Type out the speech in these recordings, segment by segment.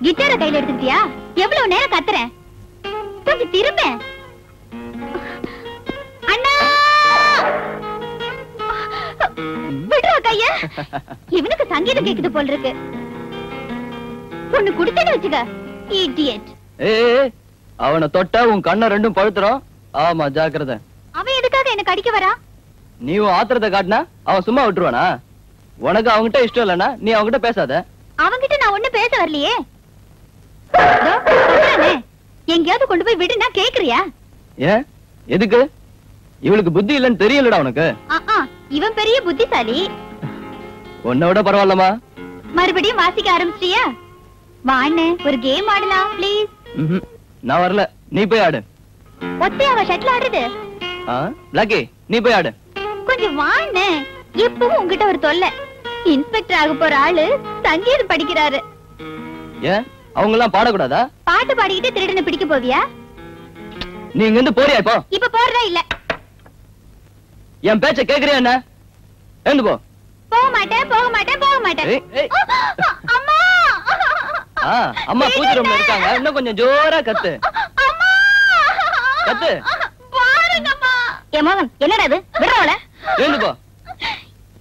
கிட்டார கையில எடுத்துக்கிட்டியா? எவ்வளவு நேரம் கத்துறேன், கொஞ்சம் திரும்ப. அண்ணா விடுறா கைய. இவனுக்கு சங்கீதம் கேக்குது போல இருக்கு. பொண்ணு குடுத்தேன்னு வச்சுக்க. இடியட். அவனை தொட்டா உன் கண்ண ரெண்டும் பழுத்துறோம். ஆமா ஜாக்கிரதை. அவன் எதுக்காக என்ன கடிக்க வரா? நீ ஆத்திரத்தை காட்டினா அவன் சும்மா விட்டுருவானா? உனக்கு அவங்கிட்ட இஷ்டம் இல்லனா நீ அவங்கிட்ட பேசாத. அவங்கிட்ட நான் ஒண்ணு பேச வரலையே. எங்கேயாவது கொண்டு போய் விடுனா கேக்குறியா? ஏன் எதுக்கு? இவளுக்கு புத்தி இல்லன்னு தெரியலடா உனக்கு. இவன் பெரிய புத்திசாலி. உன்னை விட பரவாயில்லமா? மறுபடியும் வாசிக்க ஆரம்பிச்சியா? வாண்ணே ஒரு கேம் ஆடலாம் ப்ளீஸ். நான் வரல, நீ போய் ஆடு. ஒத்தையாவ ஷட்டில் ஆடுறது? லக்கி நீ போய் ஆடு. கொஞ்சம் வாண்ணே, எப்பவும் உங்ககிட்ட ஒரு தொல்லை. இன்ஸ்பெக்டர் ஆக போற ஆளு சங்கீதம் படிக்கிறாரு. ஏன் அவங்க எல்லாம் பாடக்கூடாதா? பாட்டு பாடிக்கிட்டு திருடனை பிடிக்க போவியா? நீ இங்க இருந்து போறியா? இப்போ இப்ப போறதா இல்ல? என் பேச்ச கேக்குறியா? என்ன எழுந்து போ. போக மாட்டேன் போக மாட்டேன் போக மாட்டேன். அம்மா அம்மா பூஜை ரூம்ல இருக்காங்க. இன்னும் கொஞ்சம் ஜோரா கத்து. கத்து. என் மகன் என்னடா இது? விடுறவள. எழுந்து போ.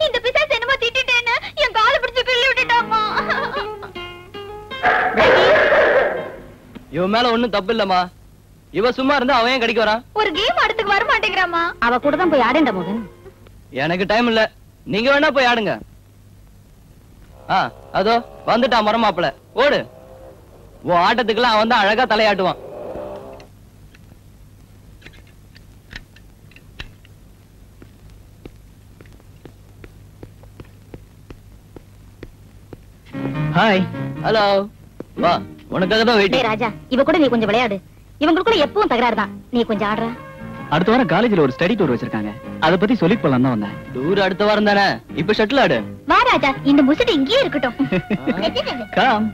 இந்த பிசாசு என்னமோ திட்டிட்டேன்னு என் காலை பிடிச்சு கிள்ளி விட்டுட்டாமா. இவன் மேல ஒண்ணும் தப்பு இல்லம்மா. இவ சும்மா இருந்தா அவன் ஏன் கடிக்க வரான்? ஒரு கேம் ஆடத்துக்கு வர மாட்டேங்கிறாமா. அவ கூட தான் போய் ஆடுண்டா மகன். எனக்கு டைம் இல்ல, நீங்க வேணா போய் ஆடுங்க. அதோ வந்துட்டான் மரமாப்பிள. ஓடு. உன் ஆட்டத்துக்குலாம் அவன் தான் அழகா தலையாட்டுவான். ஹாய். ஹலோ. வா, உனக்காக தான் வெயிட்டிங். ராஜா, இவ கூட நீ கொஞ்சம் விளையாடு. இவங்களுக்குள்ள எப்பவும் தகராறு தான். நீ கொஞ்சம் ஆடுறா. அடுத்த வாரம் காலேஜ்ல ஒரு ஸ்டடி டூர் வச்சிருக்காங்க. அத பத்தி சொல்லிட்டு போலாம் தான் வந்தேன். டூர் அடுத்த வாரம் தானே? இப்ப ஷட்டில் ஆடு. வா ராஜா, இந்த முசிட்டு இங்கேயே இருக்கட்டும். கம்.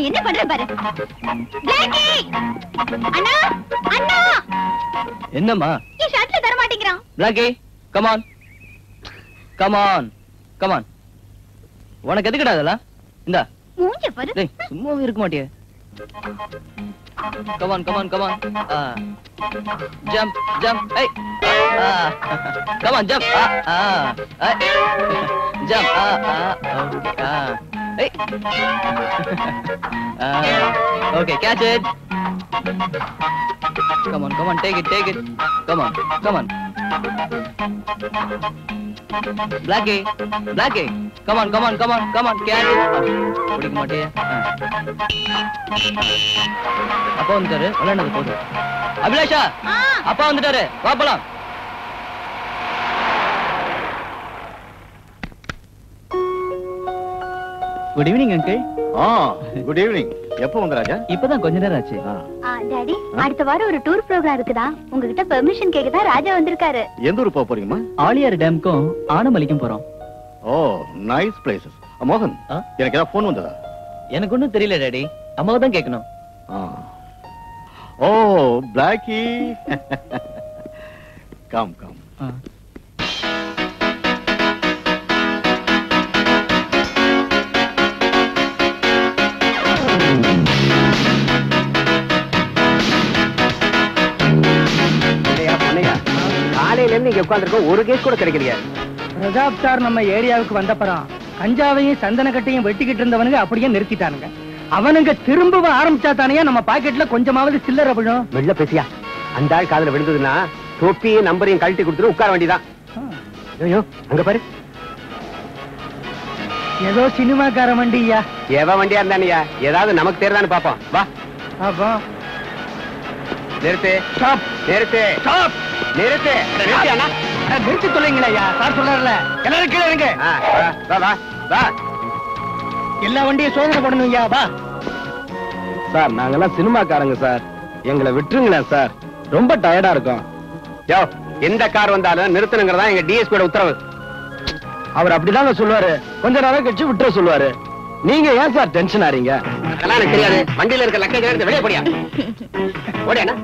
என்ன பண்ற பாரு. என்னம்மா? என் ஷர்ட்ல தர மாட்டேங்கிறான். Blackie come on come on come on. உனக்கு எதுக்குடா அதெல்லாம்? இந்தா மூஞ்ச பாரு. டேய் சும்மாவே இருக்க மாட்டியே. Come on come on come on. Jump jump. ஏய் come on jump. Jump. Okay. Okay, catch it. Come on, take it. Come on. Blackie, come on, catch it. பிடிக்க மாட்டியே. அப்பா வந்துட்டாரு, விளையாண்டது போதும். அபிலாஷா, அப்பா வந்துட்டாரு, வா போலாம். Good evening uncle. Good evening. எப்போ வந்த ராஜா? இப்பதான் கொஞ்ச நேரம் ஆச்சு. டாடி, அடுத்த வாரம் ஒரு டூர் ப்ரோகிராம் இருக்குதா? உங்ககிட்ட பெர்மிஷன் கேக்க தான் ராஜா வந்திருக்காரு. எந்த ஊர் போக போறீங்கம்மா? ஆலியார் டேம்க்கும் ஆனமலைக்கும் போறோம். ஓ, நைஸ் பிளேசஸ். மோகன், எனக்கு ஏதாவது போன் வந்ததா? எனக்கு ஒண்ணும் தெரியல டாடி, அம்மாவை தான் கேட்கணும். ஓ, பிளாக்கி. கம். காலையில இருந்து இங்க உட்கார்ந்திருக்கோம், ஒரு கேஸ் கூட கிடைக்கலையா? பிரதாப் சார் நம்ம ஏரியாவுக்கு வந்தப்பறம் கஞ்சாவையும் சந்தன கட்டையும் வெட்டிக்கிட்டு இருந்தவனுங்க அப்படியே நிறுத்திட்டானுங்க. அவனுங்க திரும்ப ஆரம்பிச்சா தானே நம்ம பாக்கெட்ல கொஞ்சமாவது சில்லறை விழும். வெள்ள பேசியா? அந்த ஆள் காதுல விழுந்ததுன்னா தொப்பியும் நம்பரையும் கழட்டி கொடுத்துட்டு உட்கார வேண்டியதான். ஐயோ அங்க பாரு, ஏதோ சினிமாக்கார வண்டியா. எவ வண்டியா இருந்தானியா, ஏதாவது நமக்கு தெரியுதான்னு பாப்போம். வா. அப்போ நிறுத்து. ஸ்டாப். நிறுத்து. ஸ்டாப். நிறுத்து. நிறுத்தியாண்ணா? நிறுத்தி தொலைங்களா? சார் சொல்றாருல, எல்லாரும் கீழே இருங்க. வா வா வா. எல்லா வண்டியும் சோதனை பண்ணணும்யா. வா சார், நாங்கெல்லாம் சினிமாக்காரங்க சார், எங்களை விட்டுருங்களேன் சார், ரொம்ப டயர்டா இருக்கும். யோ, எந்த கார் வந்தாலும் நிறுத்தணுங்கிறதா எங்க டிஎஸ்பியோட உத்தரவு. அவர் அப்படிதாங்க சொல்லுவாரு, கொஞ்ச நேரம் கழிச்சு விட்டுற சொல்லுவாரு. நீங்க ஏன் சார் டென்ஷன் ஆறீங்க? அதெல்லாம் எனக்கு தெரியாது. வண்டியில இருக்க லக்கேஜ் எடுத்து வெளியே போடியா. ஓடியாண்ணா.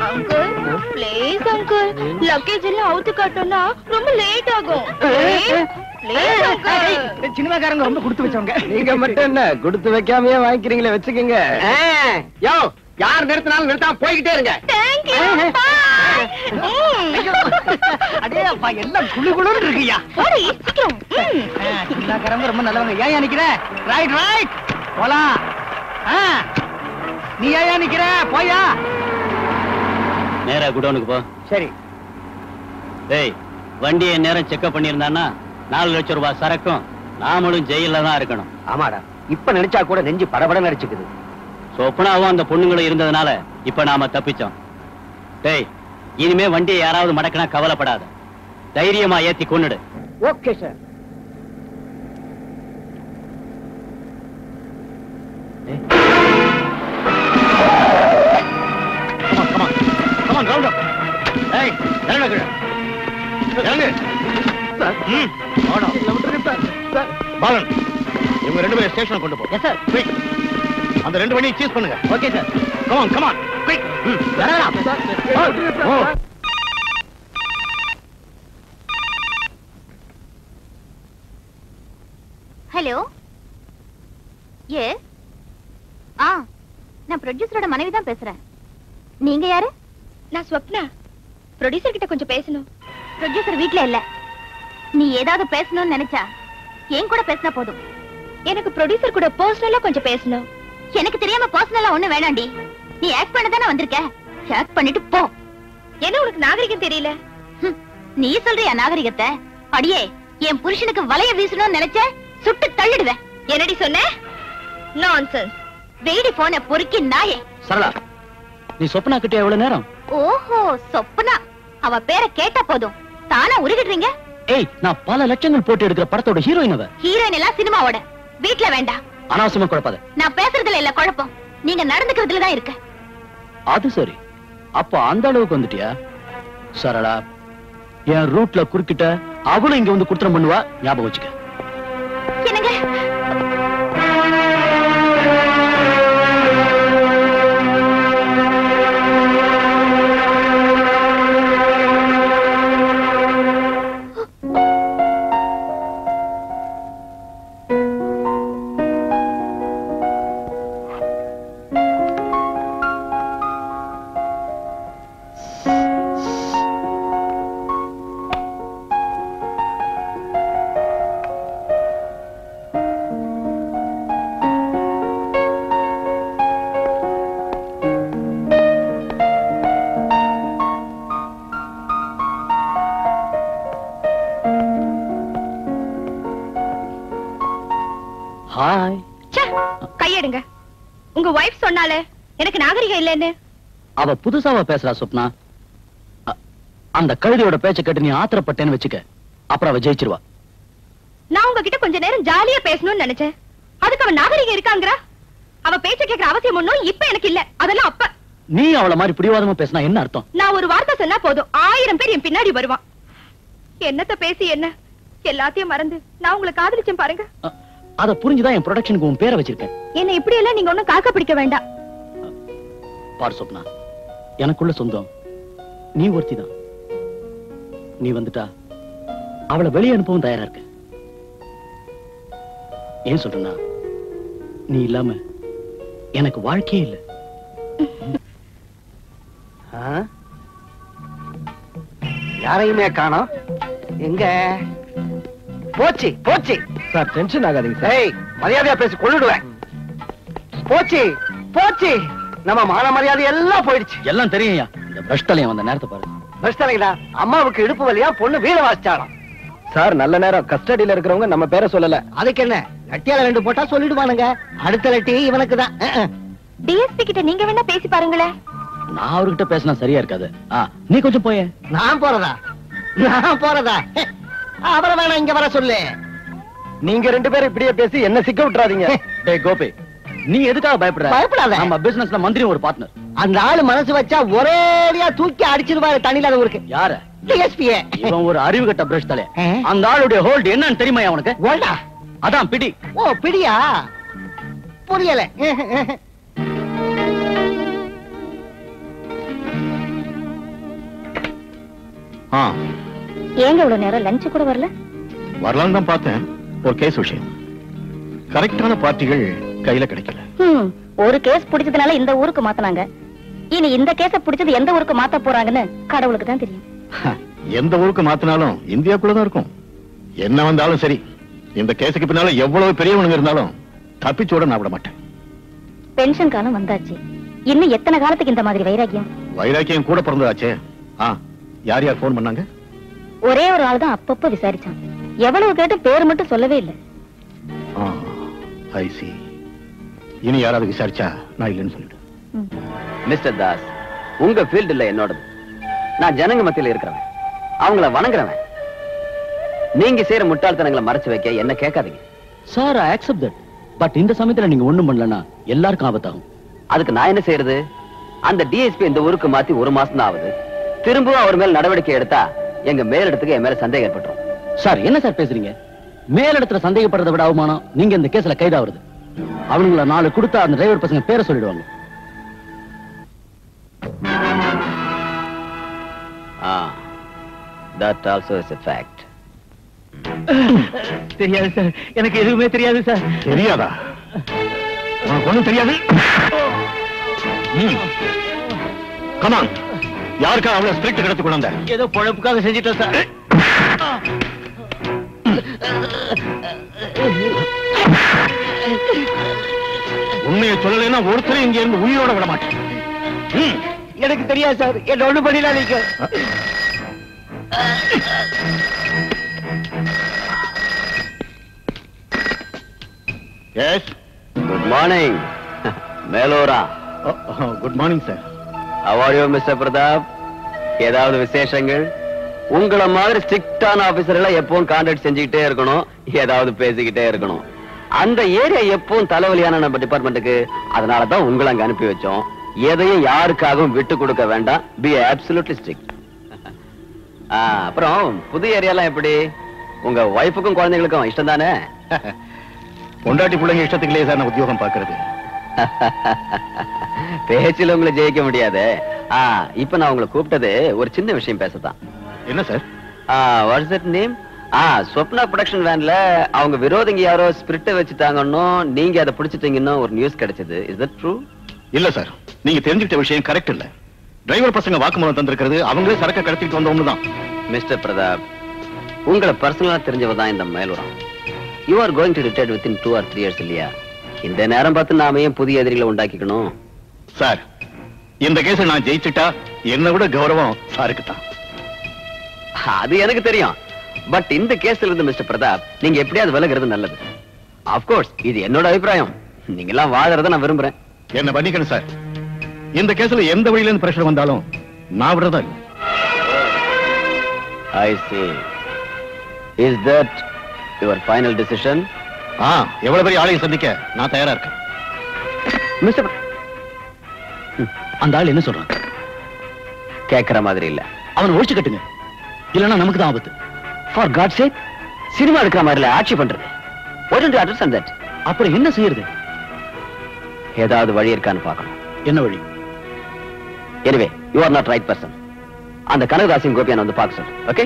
அங்கிள் ப்ளீஸ் அங்கிள், லக்கேஜ் எல்லாம் அவுத்து காட்டோம்னா ரொம்ப லேட் ஆகும். சினிமாக்காரங்க ரொம்ப கொடுத்து வச்சவங்க. நீங்க மட்டும் என்ன கொடுத்து வைக்காமயே வாங்கிக்கிறீங்களே, வச்சுக்கோங்க. யோ, யார் நிறுத்தினாலும் நிறுத்தாம போய்கிட்டே இருங்க. அடே அப்பா, எல்லாம் குளு குளுன்னு இருக்குயா. சினிமாக்காரங்க ரொம்ப நல்லவங்க. ஏன் நிக்கிற? ரைட் ரைட் போலாம். நீ ஏன் நிக்கிற? போயா. நேரா குடோனுக்கு போ. சரி. டேய், வண்டியை நேரம் செக்அப் பண்ணியிருந்தான்னா 4 லட்சம் ரூபாய் சரக்கும் நாமளும் ஜெயில தான் இருக்கணும். ஆமாடா, இப்ப நினைச்சா கூட நெஞ்சு படபட நடிச்சுக்குது. சொப்னாவும் அந்த பொண்ணுங்களும் இருந்ததுனால இப்ப நாம தப்பிச்சோம். டேய், இனிமே வண்டியை யாராவது மடக்கினா கவலைப்படாத, தைரியமா ஏத்தி கொன்னுடு. Okay sir. பாலன், இவங்க 2 பேரும் ஸ்டேஷன் கொண்டு போ. Yes sir. குயிக், அந்த 2 வண்டியும் சீஸ் பண்ணுங்க. Okay sir. Come on come on quick. Hello. ஏ நான் ப்ரொடியூசரோட மனைவி தான் பேசுறேன். நீங்க யாரு? நான் ஸ்வப்னா. ப்ரொடியூசர் கிட்ட கொஞ்சம் பேசணும். ப்ரொடியூசர் வீட்ல இல்ல. நீ ஏதாவது பேசணும்னு நினைச்சா என் கூட பேசினா போதும். எனக்கு ப்ரொடியூசர் கூட பர்சனலா கொஞ்சம் பேசணும். எனக்கு தெரியாம பர்சனலா ஒண்ணு வேணாண்டி. நீ ஆக்ட் பண்ண தானே வந்திருக்க, ஆக்ட் பண்ணிட்டு போ. என்ன உனக்கு நாகரிகம் தெரியல? நீ சொல்றியா நாகரிகத்தை? அடியே, என் புருஷனுக்கு வலைய வீசணும்னு நினைச்ச சுட்டு தள்ளிடுவேன். என்னடி சொன்ன? நான்சென்ஸ். வெயிடி போன பொறுக்கி நாயே. சரளா, நீ சொப்னா கிட்ட எவ்வளவு நேரம்? ஓஹோ, சொப்னா. அவ பேரை கேட்டா போதும் தானா உருகிடுறீங்க. ஏய், நான் பல லட்சங்கள் போட்டு எடுக்கிற படத்தோட ஹீரோயின் அவ. ஹீரோயின் எல்லாம் சினிமாவோட. வீட்ல வேண்டாம். அனாவசியமா குழப்பாத. நான் பேசுறதுல இல்ல குழப்பம், நீங்க நடந்துக்கிறதுல தான் இருக்கு. அது சரி, அப்ப அந்த அளவுக்கு வந்துட்டியா? சரளா, என் ரூட்ல குறுக்கிட்ட அவளும் இங்க வந்து குற்றம் பண்ணுவா, ஞாபகம் வச்சுக்க. என்னங்க? ஹாய். கையெடுங்க. உங்க வைஃப் சொன்னாலே எனக்கு நாகரிகம் இல்லைன்னு. அவ புதுசாவா பேசுறா சொப்னா. அந்த கழுதையோட பேச்ச கேட்டு நீ ஆத்திரப்பட்டேன்னு வச்சுக்க, அப்புறம் அவ ஜெயிச்சிருவா. நான் உங்ககிட்ட கொஞ்ச நேரம் ஜாலியா பேசணும்னு நினைச்சேன். அதுக்கு அவ நாகரிகம் இருக்காங்கறா? அவ பேச்ச கேக்குற அவசியம் ஒண்ணும் இப்ப எனக்கு இல்ல. அதெல்லாம் அப்ப. நீ அவள மாதிரி பிடிவாதமா பேசினா என்ன அர்த்தம்? நான் ஒரு வார்த்தை சொன்னா போதும் 1000 பேர் என் பின்னாடி வருவான். என்னத்த பேசி என்ன, எல்லாத்தையும் மறந்து நான் உங்களை காதலிச்சேன் பாருங்க. அத புரிஞ்சுதான் என் ப்ரொடக்ஷனுக்கு உன் பேரை வச்சிருக்கேன். என்ன இப்படி எல்லாம் நீங்க ஒண்ணும் காக்க பிடிக்க வேண்டாம். பாரு சொப்னா, எனக்குள்ள சொந்தம் நீ ஒருத்திதான். நீ வந்துட்டா அவளை வெளியே அனுப்பவும் தயாரா இருக்கு. ஏன் சொல்றேன்னா, நீ இல்லாம எனக்கு வாழ்க்கையே இல்ல. யாரையுமே காணோம். எங்க போச்சு? போச்சு சார், டென்ஷன் ஆகாதீங்க சார். மரியாதையா பேசி கொள்ளுடுவேன். போச்சு போச்சு. நம்ம மான மரியாதை எல்லாம் போயிடுச்சு. எல்லாம் தெரியும்யா. இந்த பிரஷ்டலையும் வந்த நேரத்தை பாரு. பிரஷ்டலைங்களா? அம்மாவுக்கு இடுப்பு வலியா பொண்ணு வீர வாசிச்சாலாம். சார் நல்ல நேரம். கஸ்டடியில இருக்கிறவங்க நம்ம பேரை சொல்லல. அதுக்கு என்ன, லட்டியால 2 போட்டா சொல்லிடுவானுங்க. அடுத்த லட்டி இவனுக்கு தான். டிஎஸ்பி கிட்ட நீங்க வேணா பேசி பாருங்களேன். நான் அவர்கிட்ட பேசினா சரியா இருக்காது. நீ கொஞ்சம் போய. நான் போறதா? அவரை வேணா இங்க வர சொல்லு. நீங்க 2 பேரும் இப்படியே பேசி என்ன சிக்க விட்டுறாதீங்க. டேய் கோபி, நீ எதுக்காக பயப்படுற? பயப்படாத. நம்ம பிசினஸ்ல மந்திரி ஒரு பார்ட்னர். அந்த ஆளு மனசு வச்சா ஒரேடியா தூக்கி அடிச்சிருவாரு தண்ணியில ஊருக்கு. யார? டிஎஸ்பியே. இவன் ஒரு அறிவு கட்ட பிரஷ் தலை. அந்த ஆளுடைய ஹோல்ட் என்னன்னு தெரியுமா உனக்கு? ஹோல்டா? அதான் பிடி. ஓ பிடியா? புரியல. ஏங்க இவ்வளவு நேரம் லஞ்ச் கூட வரல? வரலாம் தான் பார்த்தேன். ஒரு கேஸ் விஷயம். கரெக்டான பார்ட்டிகள் கையில கிடைக்கல. ஒரு கேஸ் பிடிச்சதுனால இந்த ஊருக்கு மாத்தனாங்க. இனி இந்த கேஸ பிடிச்சது எந்த ஊருக்கு மாத்த போறாங்கன்னு கடவுளுக்கு தான் தெரியும். எந்த ஊருக்கு மாத்தினாலும் இந்தியாக்குள்ளதான் இருக்கும். என்ன வந்தாலும் சரி, இந்த கேஸுக்கு பின்னால எவ்வளவு பெரியவனுங்க இருந்தாலும் தப்பிச்சோட நான் விட மாட்டேன். பென்ஷன் காலம் வந்தாச்சு. இன்னும் எத்தனை காலத்துக்கு இந்த மாதிரி வைராக்கியம்? வைராக்கியம் கூட பிறந்ததாச்சே. யார் யார் போன் பண்ணாங்க? ஒரே ஒரு ஆள் தான் அப்பப்ப விசாரிச்சான். எவ்வளவு கேட்டு பேர் மட்டும் சொல்லவே இல்லை. ஐ see. இனி யாராவது விசாரிச்சா நான் இல்லைன்னு சொல்லிடு. மிஸ்டர் தாஸ், உங்க ஃபீல்டு இல்ல என்னோடது. நான் ஜனங்க மத்தியில இருக்கிறவன், அவங்கள வணங்குறவன். நீங்க செய்யற முட்டாள்தனங்களை மறைச்சு வைக்க என்ன கேட்காதீங்க. Sir I accept that. But இந்த சமயத்துல நீங்க ஒண்ணும் பண்ணலனா எல்லாருக்கும் ஆபத்தாகும். அதுக்கு நான் என்ன செய்யறது? அந்த டிஎஸ்பி இந்த ஊருக்கு மாத்தி 1 மாசம் தான் ஆகுது. திரும்பவும் அவர் மேல் நடவடிக்கை எடுத்தா எங்க மேலிடத்துக்கு என் மேல சந்தேகம் ஏற்பட்டுரும். சார் என்ன சார் பேசுறீங்க? மேலிடத்துல சந்தேகப்படுறதை விட அவமானம் நீங்க இந்த கேஸ்ல கைதாகிறது. அவனுங்களை 4 கொடுத்தா அந்த டிரைவர் பசங்க பேரை சொல்லிடுவாங்க. That also is a fact. தெரியாது சார், எனக்கு எதுவுமே தெரியாது சார். தெரியாதா? உனக்கு ஒண்ணும் தெரியாது? கமான், யாருக்கா அவ்வளவு ஸ்பிரிட் கடத்து கொண்டு வந்த? ஏதோ பொழப்புக்காக செஞ்சிட்டோம் சார். உண்மையை சொல்லலைன்னா ஒருத்தரை இங்க இருந்து உயிரோட விட மாட்டேன். எனக்கு தெரியாது சார். என்ன ஒண்ணு பண்ணிடாதீங்க. எஸ், குட் மார்னிங் மேலோரா. Good morning sir. How are you, Mr. Pratap? ஏதாவது விசேஷங்கள்? உங்கள மாதிரி ஸ்ட்ரிக்டான ஆபீசர்களை எப்பவும் கான்டாக்ட் செஞ்சுக்கிட்டே இருக்கணும், ஏதாவது பேசிக்கிட்டே இருக்கணும். அந்த ஏரியா எப்பவும் தலைவலியான நம்ம டிபார்ட்மெண்ட்டுக்கு. அதனாலதான் உங்களை அங்க அனுப்பி வச்சோம். எதையும் யாருக்காகவும் விட்டு கொடுக்க வேண்டாம். Be absolutely strict. அப்புறம் புது ஏரியாலாம் எப்படி? உங்க வைஃபுக்கும் குழந்தைகளுக்கும் இஷ்டம் தானே? பொண்டாட்டி பிள்ளைங்க இஷ்டத்துக்குள்ளே சார் நான் உத்தியோகம் பாக்குறது. பேச்சில் உங்களை ஜெயிக்க முடியாது. இப்ப நான் உங்களை கூப்பிட்டது ஒரு சின்ன விஷயம் பேசத்தான். என்ன sir? What's that name? Swapna production வேன்ல அவங்க விரோதிங்க யாரோ ஸ்பிரிட்டை வச்சுட்டாங்கன்னு நீங்க அதை பிடிச்சிட்டீங்கன்னு ஒரு நியூஸ் கிடைச்சது. Is that true? இல்ல சார், நீங்க தெரிஞ்சுக்கிட்ட விஷயம் கரெக்ட் இல்ல. டிரைவர் பசங்க வாக்குமூலம் தந்திருக்கிறது அவங்களே சரக்கு கடத்திட்டு வந்தவங்க தான். மிஸ்டர் பிரதாப், உங்களை பர்சனலா தெரிஞ்சவ தான் இந்த மேலூரம். You are going to retired within 2 or 3 years இல்லையா? இந்த நேரம் பார்த்து நாம ஏன் புதிய எதிரிகளை உண்டாக்கிக்கணும்? சார், இந்த கேஸை நான் ஜெயிச்சுட்டா என்னை விட கௌரவம் சாருக்கு தான். அது எனக்கு தெரியும். பட் இந்த கேஸ்ல இருந்து மிஸ்டர் பிரதாப் நீங்க எப்படியாவது விலகிறது நல்லது. ஆஃப்கோர்ஸ் இது என்னோட அபிப்பிராயம். நீங்க எல்லாம் வாழறத நான் விரும்புறேன். என்ன பண்ணிக்கணும் சார். இந்த கேஸ்ல எந்த வழியில இருந்து பிரஷர் வந்தாலும் நான் விடுறதா இல்லை. I see. Is that your final decision? எவ்வளவு பெரிய ஆளையும் சந்திக்க நான் தயாரா இருக்கேன். மிஸ்டர் அந்த ஆள் என்ன சொல்றான்? கேட்கிற மாதிரி இல்ல. அவனை ஒழிச்சு கட்டுங்க, இல்லன்னா நமக்கு தான் ஆபத்து. For God's sake, சினிமா எடுக்கிற மாதிரி ஆட்சி பண்றது. Why don't you understand that? அப்புறம் என்ன செய்யறது? ஏதாவது வழி இருக்கான்னு பார்க்கணும். என்ன வழி? Anyway, you are not right person. அந்த கனகதாசின் கோபியான வந்து பார்க்க சொல்லு. ஓகே?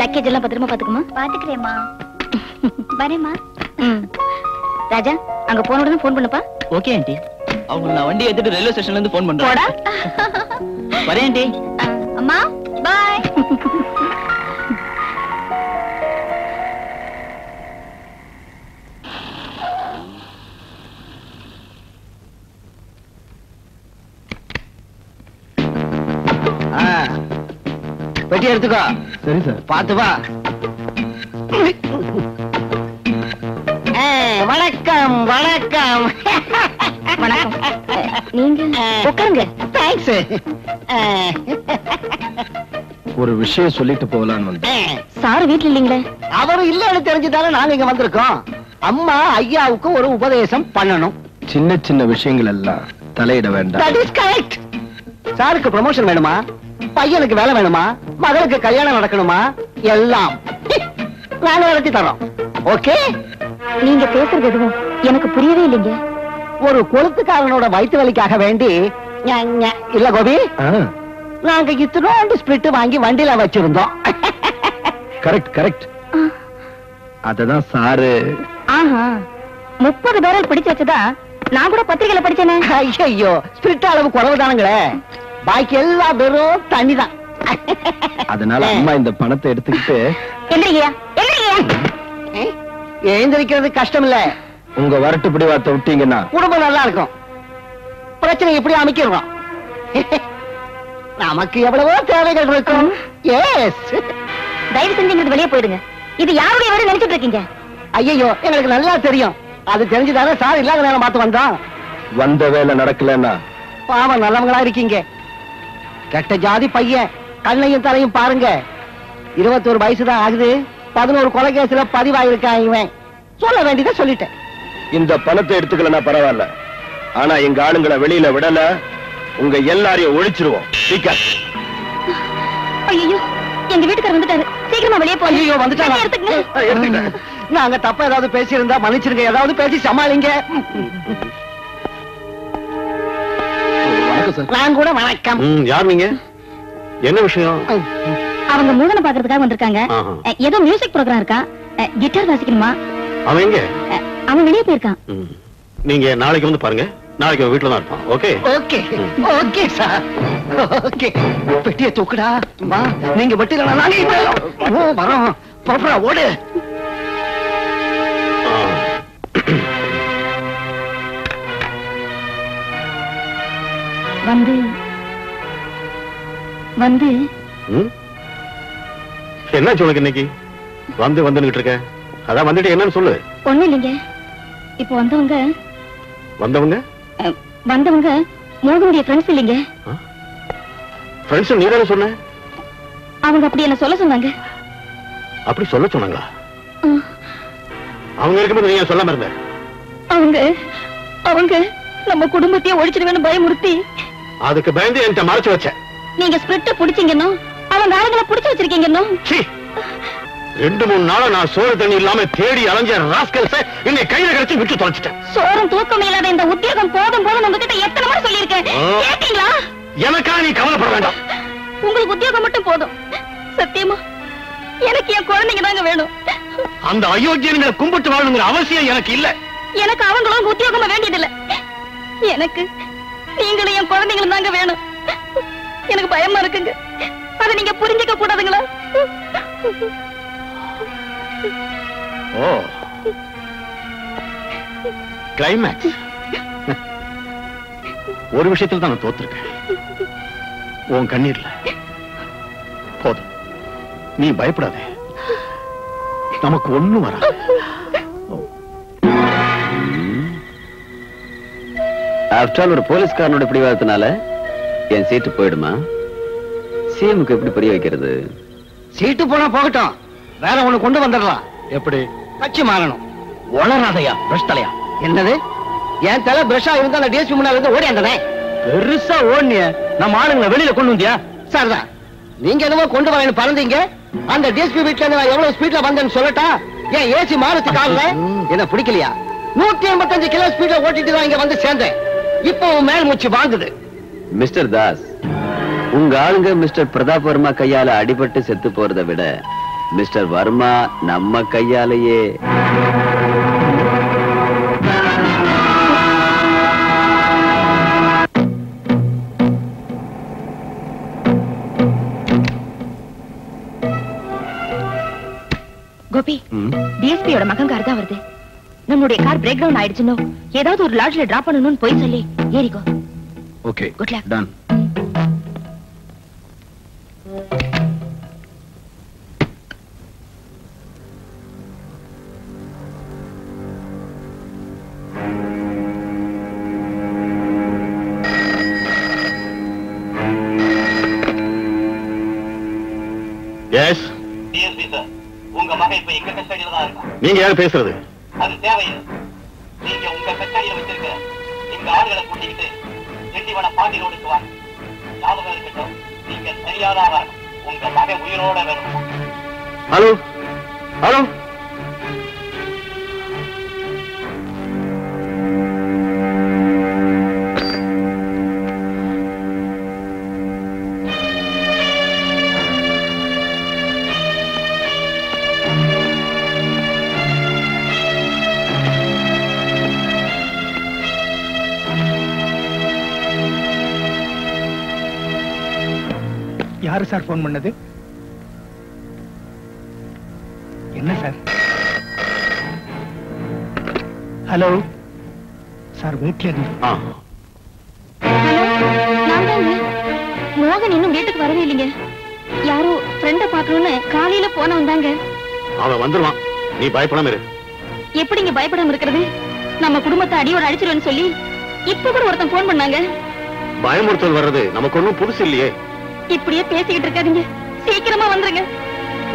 லக்கேஜ் எல்லாம் பத்திரமா பாத்துக்குமா? பாத்துக்கிறேம்மா. வரேம்மா. ராஜா, அங்க போன உடனே போன் பண்ணுப்பா. Okay aunty. அவங்க நான் வண்டி எடுத்துட்டு ரயில்வே ஸ்டேஷன்ல இருந்து போன் பண்றேன். போடா. வரேன் ஆண்டி. அம்மா, பை. பெட்டி எடுத்துக்கோ. சரி சார். பாத்து வா. வணக்கம் வணக்கம். நீங்க உட்காருங்க. தேங்க்ஸ். ஒரு விஷயம் சொல்லிட்டு போகலான்னு வந்தேன். சார் வீட்டுல இல்லீங்களே? அவரு இல்லன்னு தெரிஞ்சுதானே நாங்க இங்க வந்திருக்கோம். அம்மா ஐயாவுக்கு ஒரு உபதேசம் பண்ணணும். சின்ன சின்ன விஷயங்கள் எல்லாம் தலையிட வேண்டாம். That is correct. சாருக்கு ப்ரமோஷன் வேணுமா, பையனுக்கு வேலை வேணுமா, மகளுக்கு கல்யாணம் நடக்கணுமா, எல்லாம் நாங்க நடத்தி தரோம். ஓகே? நீங்க பேசுறது எதுவும் எனக்கு புரியவே இல்லைங்க. ஒரு கொளுத்துக்காரனோட வயிற்று வலிக்காக வேண்டி இல்ல கோபி, நாங்க இத்தனோண்டு ஸ்பிரிட் வாங்கி வண்டியில வச்சிருந்தோம். Correct correct. அததான் சாரு. ஆஹா, 30 பேரல் பிடிச்சு வச்சதா நான் கூட பத்திரிகையில படிச்சேனே. ஐயோ, ஸ்பிரிட் அளவு குறைவுதானுங்களே, பாக்கி எல்லாம் வெறும் தண்ணி தான். அதனால அம்மா இந்த பணத்தை எடுத்துக்கிட்டு எந்திரியா எந்திரியா. எழுந்திருக்கிறது கஷ்டம் இல்ல. உங்க வரட்டு பிடிவாத்தை விட்டீங்கன்னா குடும்பம் நல்லா இருக்கும். பிரச்சனை எப்படி அமைக்கிறோம். நமக்கு எவ்வளவோ தேவைகள் இருக்கும். எஸ், தயவு செஞ்சு வெளியே போயிடுங்க. இது யாருடைய வேலை நினைச்சிட்டு இருக்கீங்க? ஐயோ, எங்களுக்கு நல்லா தெரியும். அது தெரிஞ்சுதானே சார் இல்லாத நேரம் பார்த்து வந்தோம். வந்த வேலை நடக்கலன்னா பாவம், நல்லவங்களா இருக்கீங்க. கெட்ட ஜாதி பையன், கண்ணையும் தலையும் பாருங்க. 21 வயசுதான் ஆகுது, 11 கொலை கேஸ்ல பதிவாயிருக்கான். இவன் சொல்ல வேண்டியதை சொல்லிட்டேன். இந்த பணத்தை எடுத்துக்கலன்னா பரவாயில்ல, ஆனா எங்க ஆளுங்களை வெளியில விடல, உங்க எல்லாரையும் ஒழிச்சிருவோம். ஐயோ, எங்க வீட்டுக்காரர் வந்துட்டாரு, சீக்கிரமா வெளியே போய். ஐயோ, வந்துட்டாங்க. நாங்க தப்பா ஏதாவது பேசி இருந்தா மன்னிச்சிருங்க, ஏதாவது பேசி சமாளிங்க. நான் கூட வணக்கம். யார் நீங்க? என்ன விஷயம்? அவங்க மூதனை பாக்குறதுக்காக வந்திருக்காங்க. ஏதோ மியூசிக் ப்ரோகிராம் இருக்கா, கிட்டார் வாசிக்கணுமா. அவன் எங்க? அவன் வெளியே போயிருக்கான். நீங்க நாளைக்கு வந்து பாருங்க, நாளைக்கு வீட்டுல தான் இருப்பான். Okay okay okay sir. Okay, பெட்டியை தூக்குடா. வா, நீங்க வெட்டில வரோம். புறப்படா, ஓடு. வந்து வந்து என்ன உனக்கு இன்னைக்கு வந்து வந்துட்டு இருக்க? அதான் வந்துட்டு என்னன்னு சொல்லு. ஒண்ணும் இல்லைங்க. இப்ப வந்தவங்க வந்தவங்க மோகனுடைய ஃப்ரெண்ட்ஸ் இல்லைங்க. ஃப்ரெண்ட்ஸ் நீ தானே சொன்ன? அவங்க அப்படி என்ன சொல்ல சொன்னாங்க. அப்படி சொல்ல சொன்னாங்களா? அவங்க இருக்கும்போது நீங்க சொல்லாம இருந்த? அவங்க அவங்க நம்ம குடும்பத்தையே ஒழிச்சிடுவேன்னு பயமுறுத்தி, அதுக்கு பயந்து என்கிட்ட மறைச்சு வச்ச. நீங்க ஸ்பிரிட்ட புடிச்சீங்கன்னு அவங்க ஆளுங்களை புடிச்சு வச்சிருக்கீங்கன்னு 2-3 நாளா நான் சோறு தண்ணி இல்லாம தேடி அலைஞ்ச ராஸ்கல்ஸ இன்னை கையில கிடைச்சு விட்டு தொலைச்சிட்டேன். சோறும் தூக்கம் இல்லாத இந்த உத்தியோகம் போதும் போதும் உங்ககிட்ட எத்தனை முறை சொல்லியிருக்கேன், கேட்டீங்களா? எனக்கா நீ கவலைப்பட வேண்டாம். உங்களுக்கு உத்தியோகம் மட்டும் போதும். சத்தியமா எனக்கு என் குழந்தைங்க தாங்க வேணும். அந்த அயோக்கியங்களை கும்பிட்டு வாழணுங்கிற அவசியம் எனக்கு இல்ல. எனக்கு அவங்களும் உத்தியோகமா வேண்டியதில்லை. எனக்கு நீங்களும் என் குழந்தைங்களும் தாங்க வேணும். எனக்கு பயமா இருக்குங்க, அதை நீங்க புரிஞ்சுக்க கூடாதுங்களா? ஓ, கிளைமேக்ஸ். ஒரு விஷயத்தில் தான் நான் தோத்துருக்கேன், உன் கண்ணீர்ல. போதும், நீ பயப்படாதே, நமக்கு ஒண்ணும் வராது. ஆஃப்டர் ஒரு போலீஸ்காரனோட பிடிவாதத்தினால என் சீட்டு போயிடுமா? சிஎம்க்கு எப்படி புரிய வைக்கிறது? சீட்டு போனா போகட்டும், வேற ஒண்ணு கொண்டு வந்துடலாம். எப்படி? கட்சி மாறணும். வளராதையா பிரஷ் தலையா? என்னது, என் தலை பிரஷா இருந்தா அந்த டிஎஸ்பி முன்னால இருந்து ஓடி அந்தனே. பெருசா ஓடினிய நம்ம ஆளுங்களை வெளியில கொண்டு வந்தியா? சார் தான் நீங்க என்னவோ கொண்டு வரேன்னு பறந்தீங்க. அந்த டிஎஸ்பி வீட்டுல இருந்து நான் எவ்வளவு ஸ்பீட்ல வந்தேன்னு சொல்லட்டா? ஏன் ஏசி மாறுத்து கால என்ன பிடிக்கலையா? 185 கிலோ ஸ்பீட்ல ஓட்டிட்டு தான் இங்க வந்து சேர்ந்தேன். இப்போ மேல் மூச்சு வாங்குது. மிஸ்டர் தாஸ், உங்க ஆளுங்க மிஸ்டர் பிரதாப் வர்மா கையால அடிபட்டு செத்து போறதை விட மிஸ்டர் வர்மா நம்ம கையாலேயே. கோபி, டிஎஸ்பியோட மகன் கார் தான் வருது. நம்மளுடைய கார் பிரேக் டவுன் ஆயிடுச்சுன்னு ஏதாவது ஒரு லாட்ஜ்ல டிராப் பண்ணணும்னு போய் சொல்லி ஏறிக்கோ. Okay, good luck. டன். மகன் இப்ப எங்க கஸ்டடியில தான் இருக்கான். நீங்க யாரு பேசுறது? அது தேவையில்லை. நீங்க உங்க கஸ்டடியில வச்சிருக்க இந்த ஆளுகளை கூட்டிக்கிட்டு திண்டிவன பாண்டி ரோடுக்கு வாங்க. ஞாபகம் இருக்கட்டும், நீங்க சரியாதான் வரணும். உங்க மகன் உயிரோட வேணும். ஹலோ ஹலோ, யாரு சார் போன் பண்ணது? என்ன சார்? ஹலோ சார், வீட்டுல இருந்து. நான் தாங்க. மோகன் இன்னும் வீட்டுக்கு வரவே இல்லைங்க. யாரோ ஃப்ரெண்ட பாக்கணும்னு காலையில போன வந்தாங்க. அவன் வந்துருவான், நீ பயப்படாம இரு. எப்படிங்க பயப்படாம இருக்கிறது? நம்ம குடும்பத்தை அடியோட அடிச்சிருவேன்னு சொல்லி இப்ப கூட ஒருத்தன் போன் பண்ணாங்க. பயமுறுத்தல் வர்றது நமக்கு ஒண்ணும் புதுசு இல்லையே. இப்படியே பேசிக்கிட்டு இருக்காதீங்க, சீக்கிரமா வந்துருங்க.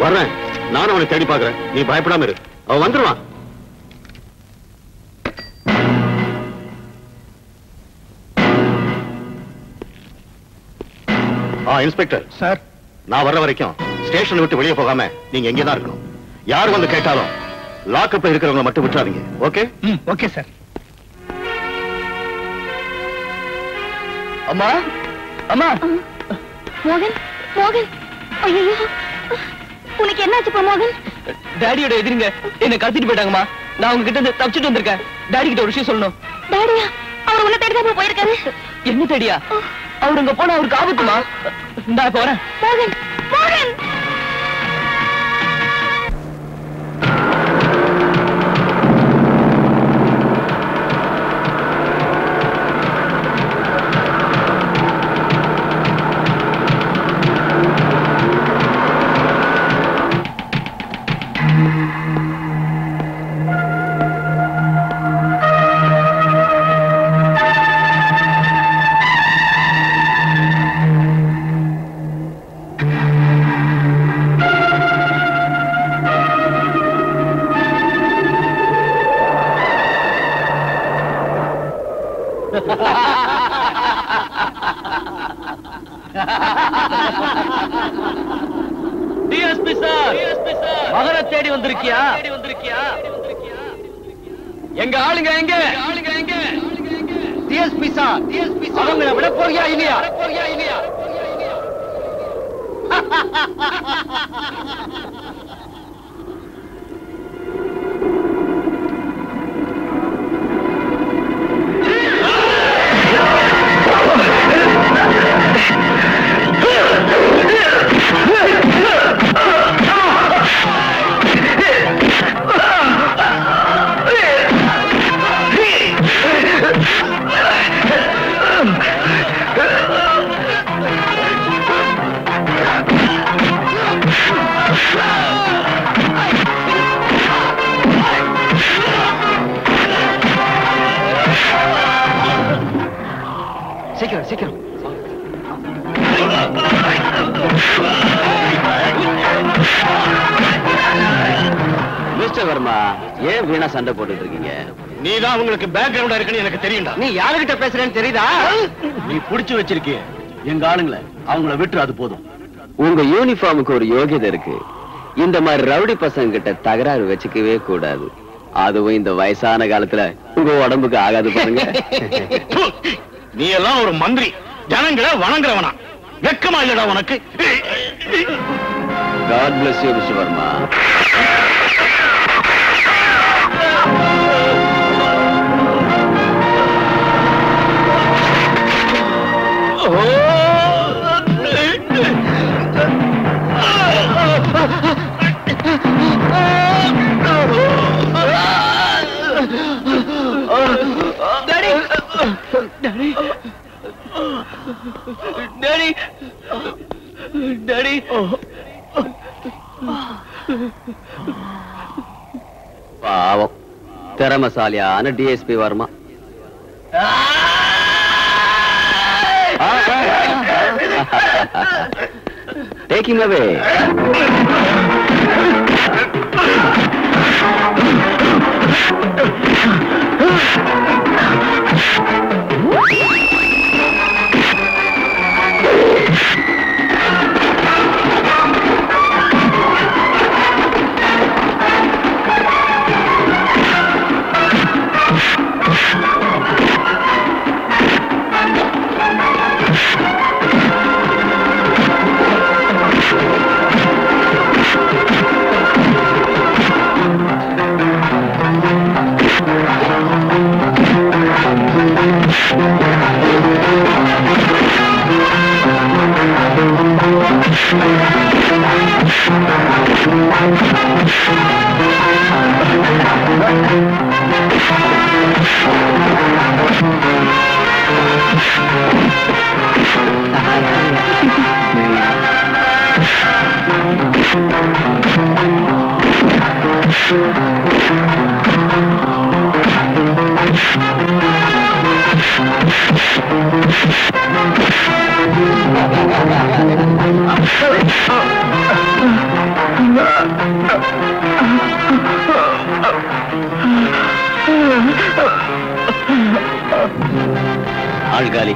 வர்றேன், நானும் அவனை தேடி பாக்குறேன். நீ பயப்படாம இரு, அவன் வந்துருவான். இன்ஸ்பெக்டர் சார், நான் வர்ற வரைக்கும் ஸ்டேஷன் விட்டு வெளியே போகாம நீங்க எங்கே தான் இருக்கணும். யார் வந்து கேட்டாலும் லாக்அப்ல இருக்கிறவங்க மட்டும் விட்டுறாதீங்க. ஓகே? Okay sir. அம்மா அம்மா. மோகன், மோகன், ஐயோ உனக்கு என்னாச்சுப்பா மோகன்? டாடியோட எதிரிங்க என்ன கடத்திட்டு போயிட்டாங்கம்மா. நான் உங்ககிட்ட இருந்து தப்பிச்சுட்டு வந்திருக்கேன். டாடி கிட்ட ஒரு விஷயம் சொல்லணும். டாடியா? அவர் உன்னை தேடிதான் போயிருக்காரு. என்ன தேடியா? அவர் அங்க போனா அவருக்கு ஆபத்துமா? நான் இப்ப வரேன். மோகன், மோகன். டிஎஸ்பி சார், மகனை தேடி வந்திருக்கியா? எங்க ஆளுங்க எங்க? டிஎஸ்பி சார், அவங்களை விட போறியா இல்லையா? சீக்கிரம் சீக்கிரம். மிஸ்டர் வர்மா, ஏன் வீணா சண்டை போட்டுட்டு இருக்கீங்க? நீ தான் உங்களுக்கு பேக்ரவுண்டா இருக்குன்னு எனக்கு தெரியும்டா. நீ யாருகிட்ட பேசுறேன்னு தெரியுதா? நீ புடிச்சு வச்சிருக்கிய எங்க ஆளுங்களை, அவங்கள விட்டு அது போதும். உங்க யூனிஃபார்முக்கு ஒரு யோகியதை இருக்கு. இந்த மாதிரி ரவுடி பசங்க கிட்ட தகராறு வச்சுக்கவே கூடாது. அதுவும் இந்த வயசான காலத்துல உங்க உடம்புக்கு ஆகாது பாருங்க. நீ எல்லாம் ஒரு மந்திரி, ஜனங்களை வணங்குறவனா? வெக்கமா இல்லடா உனக்கு? God bless you, Mr. Verma. Daddy, daddy, daddy, daddy. பாவம், திறமசாலியான DSP Verma. Take him away. ஆள்காலி.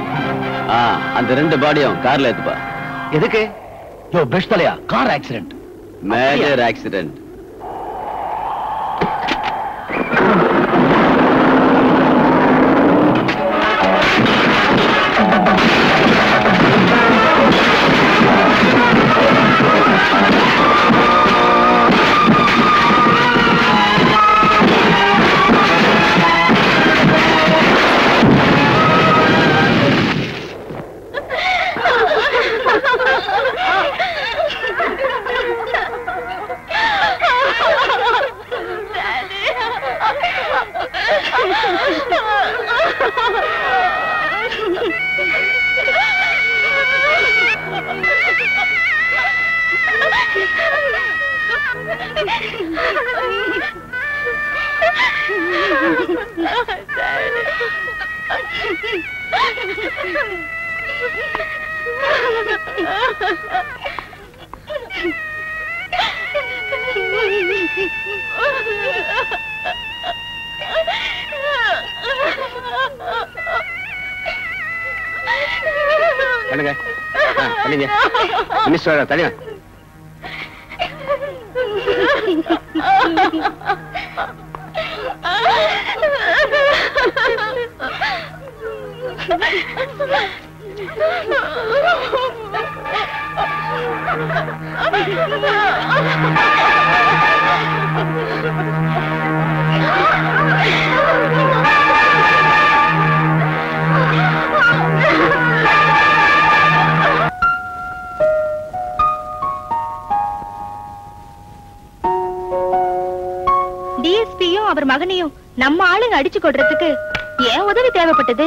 அந்த 2 பாடியும் கார்ல ஏத்துப்பா. எதுக்கு? யோ பெஸ்ட் தலையா, கார் ஆக்சிடென்ட். Major accident. தனியா டிஎஸ்பியும் அவர் மகனையும் நம்ம ஆளுங்க அடிச்சு கொள்றதுக்கு ஏன் உதவி தேவைப்பட்டது?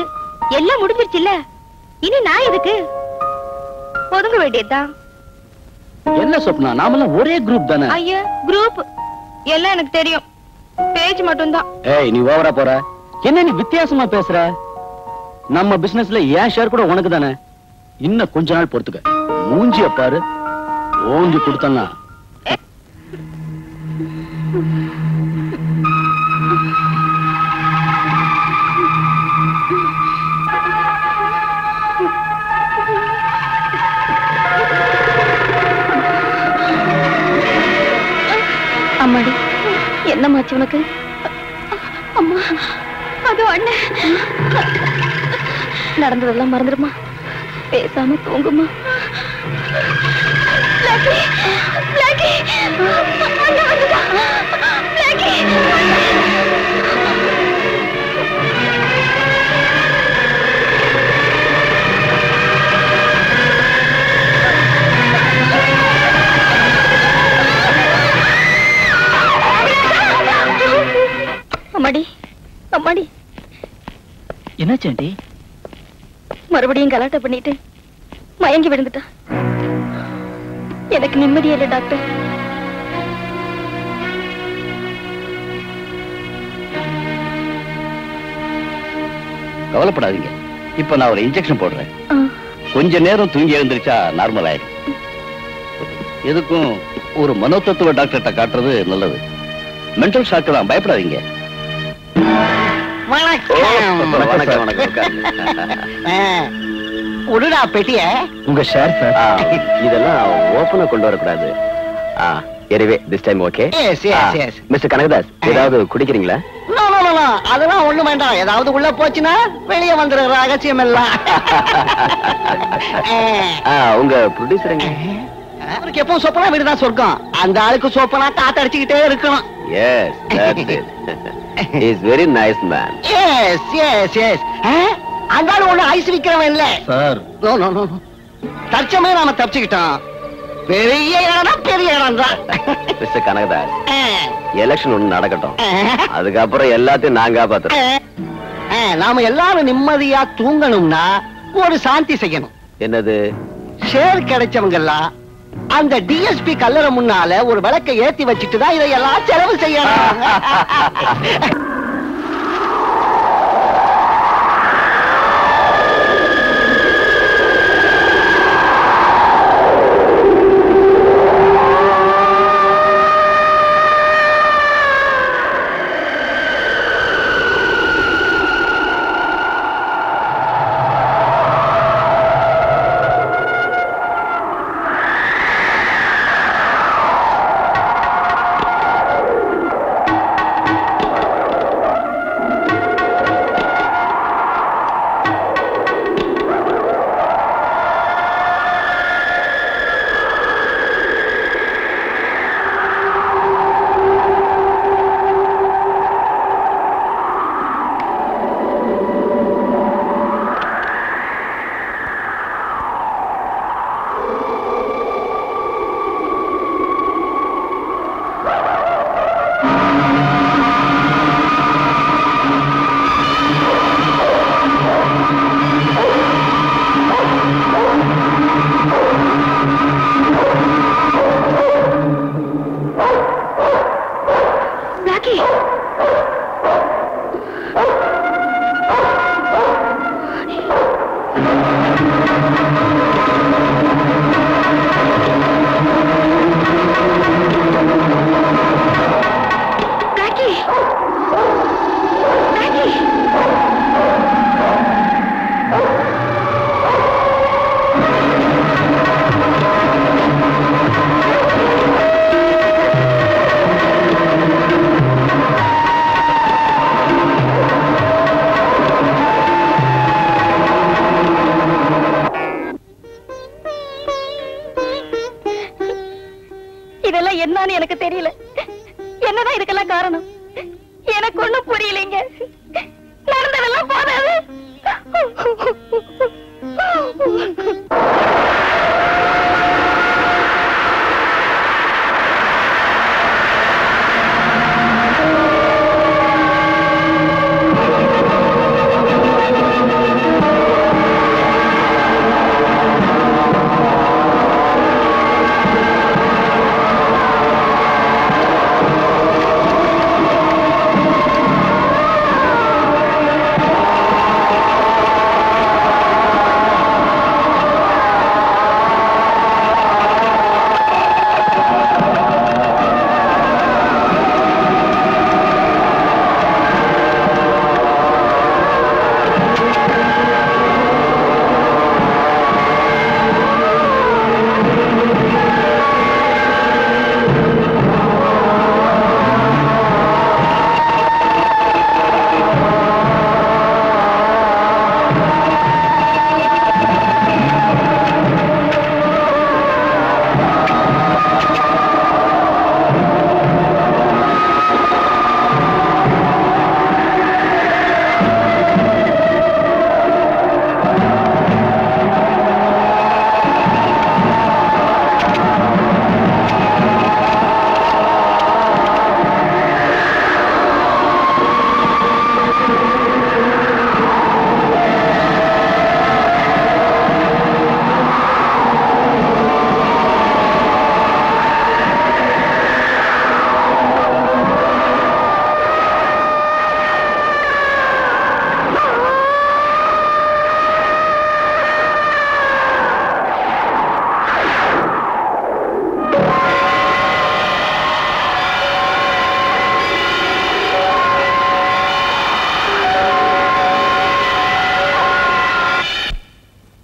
எல்லாம் முடிஞ்சிருச்சுல்ல, இனி நான் எதுக்கு? ஒதுங்க வேண்டியதுதான். என்ன சொப்னா, நாமெல்லாம் ஒரே குரூப் தானே? ஐயா, குரூப் எல்லாம் எனக்கு தெரியும், பேஜ் மட்டும்தான். ஏய், நீ ஓவரா போற. என்ன நீ வித்தியாசமா பேசுற? நம்ம பிசினஸ்ல ஏன் ஷேர் கூட உனக்கு தானே. இன்னும் கொஞ்ச நாள் பொறுத்துக்க, மூஞ்சிய பாரு, ஓங்கி கொடுத்தனா. அம்மாடி, என்னமாச்சு உனக்கு? அம்மா, அது அண்ணன். நடந்ததெல்லாம் மறந்துடுமா, பேசாம தூங்குமா. அம்மாடி, அம்மாடி, என்னாச்சு ஆண்டி? மறுபடியும் கலாட்டம் பண்ணிட்டு மயங்கி விழுந்துட்டா. எனக்கு நிம்மதியே இல்லை டாக்டர். கவலைப்படாதீங்க, இப்ப நான் ஒரு இன்ஜெக்ஷன் போடுறேன். கொஞ்ச நேரம் தூங்கி எழுந்திருச்சா நார்மல் ஆயிடும். எதுக்கும் ஒரு மனோதத்துவ டாக்டர்கிட்ட காட்டுறது நல்லது. மென்டல் ஷாக்கு தான், பயப்படாதீங்க. உடுடா பெட்டிய. உங்க ஷேர் சார். இதெல்லாம் ஓபனா கொண்டு வரக்கூடாது. Anyway this time okay. Mister Kanakadas, ஏதாவது குடிக்கிறீங்களா? அதெல்லாம் ஒண்ணு வேண்டாம். ஏதாவது உள்ள போச்சுன்னா வெளியே வந்துடுற ரகசியம் எல்லாம். உங்க ப்ரொடியூசர் அவருக்கு எப்பவும் சொப்பனா வீடுதான் சொர்க்கம். அந்த ஆளுக்கு சொப்பனா காத்தடிச்சுக்கிட்டே இருக்கணும். Yes, that's it. He's very nice man. Yes. அந்த ஆளு ஒண்ணு ஐஸ் விக்கிறவன் இல்ல சார். நோ. தற்சமே நாம தப்பிச்சுக்கிட்டோம். பெரிய இடம் பெரிய இடம் தான். மிஸ்டர் கனகதாஸ், எலெக்ஷன் ஒண்ணு நடக்கட்டும், அதுக்கப்புறம் எல்லாத்தையும் நான் காப்பாத்துறேன். நாம எல்லாரும் நிம்மதியா தூங்கணும்னா ஒரு சாந்தி செய்யணும். என்னது? ஷேர் கிடைச்சவங்க எல்லாம் அந்த டிஎஸ்பி கல்லறை முன்னால ஒரு விளக்கை ஏத்தி வச்சுட்டு தான் இதையெல்லாம் செலவு செய்யணும். என்னன்னு எனக்கு தெரியல. என்னதான் இதுக்கெல்லாம் காரணம் எனக்கு ஒண்ணும் புரியலைங்க. நடந்ததெல்லாம் போதாது.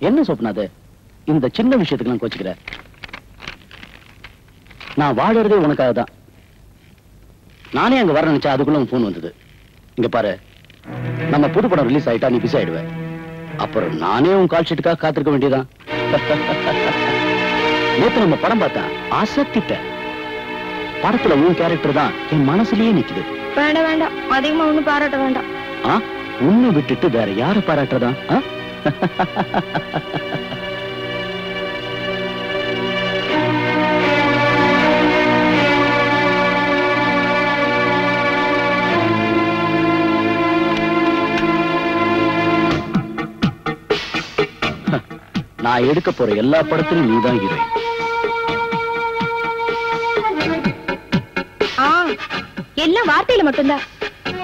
என்ன சொப்னா அது? இந்த சின்ன விஷயத்துக்கு நான் கோச்சுக்கிறேன். நான் வாழறதே உனக்காக தான். நானே அங்க வர நினைச்சா அதுக்குள்ள உன் போன் வந்தது. இங்க பாரு, நம்ம புது படம் ரிலீஸ் ஆயிட்டா நீ பிஸி ஆயிடுவேன். அப்புறம் நானே உன் கால் ஷீட்டுக்காக காத்திருக்க வேண்டியதான். நேத்து நம்ம படம் பார்த்தேன், அசத்திட்டேன். படத்துல உன் கேரக்டர் தான் என் மனசுலயே நிக்குது. வேண்டாம் வேண்டாம், அதிகமா ஒண்ணும் பாராட்ட வேண்டாம். உன்னை விட்டுட்டு வேற யார பாராட்டுறதா? நான் எடுக்க போற எல்லா படத்திலும் நீதான் ஹீரோயின். எல்லாம் வார்த்தையில மட்டும்தான்.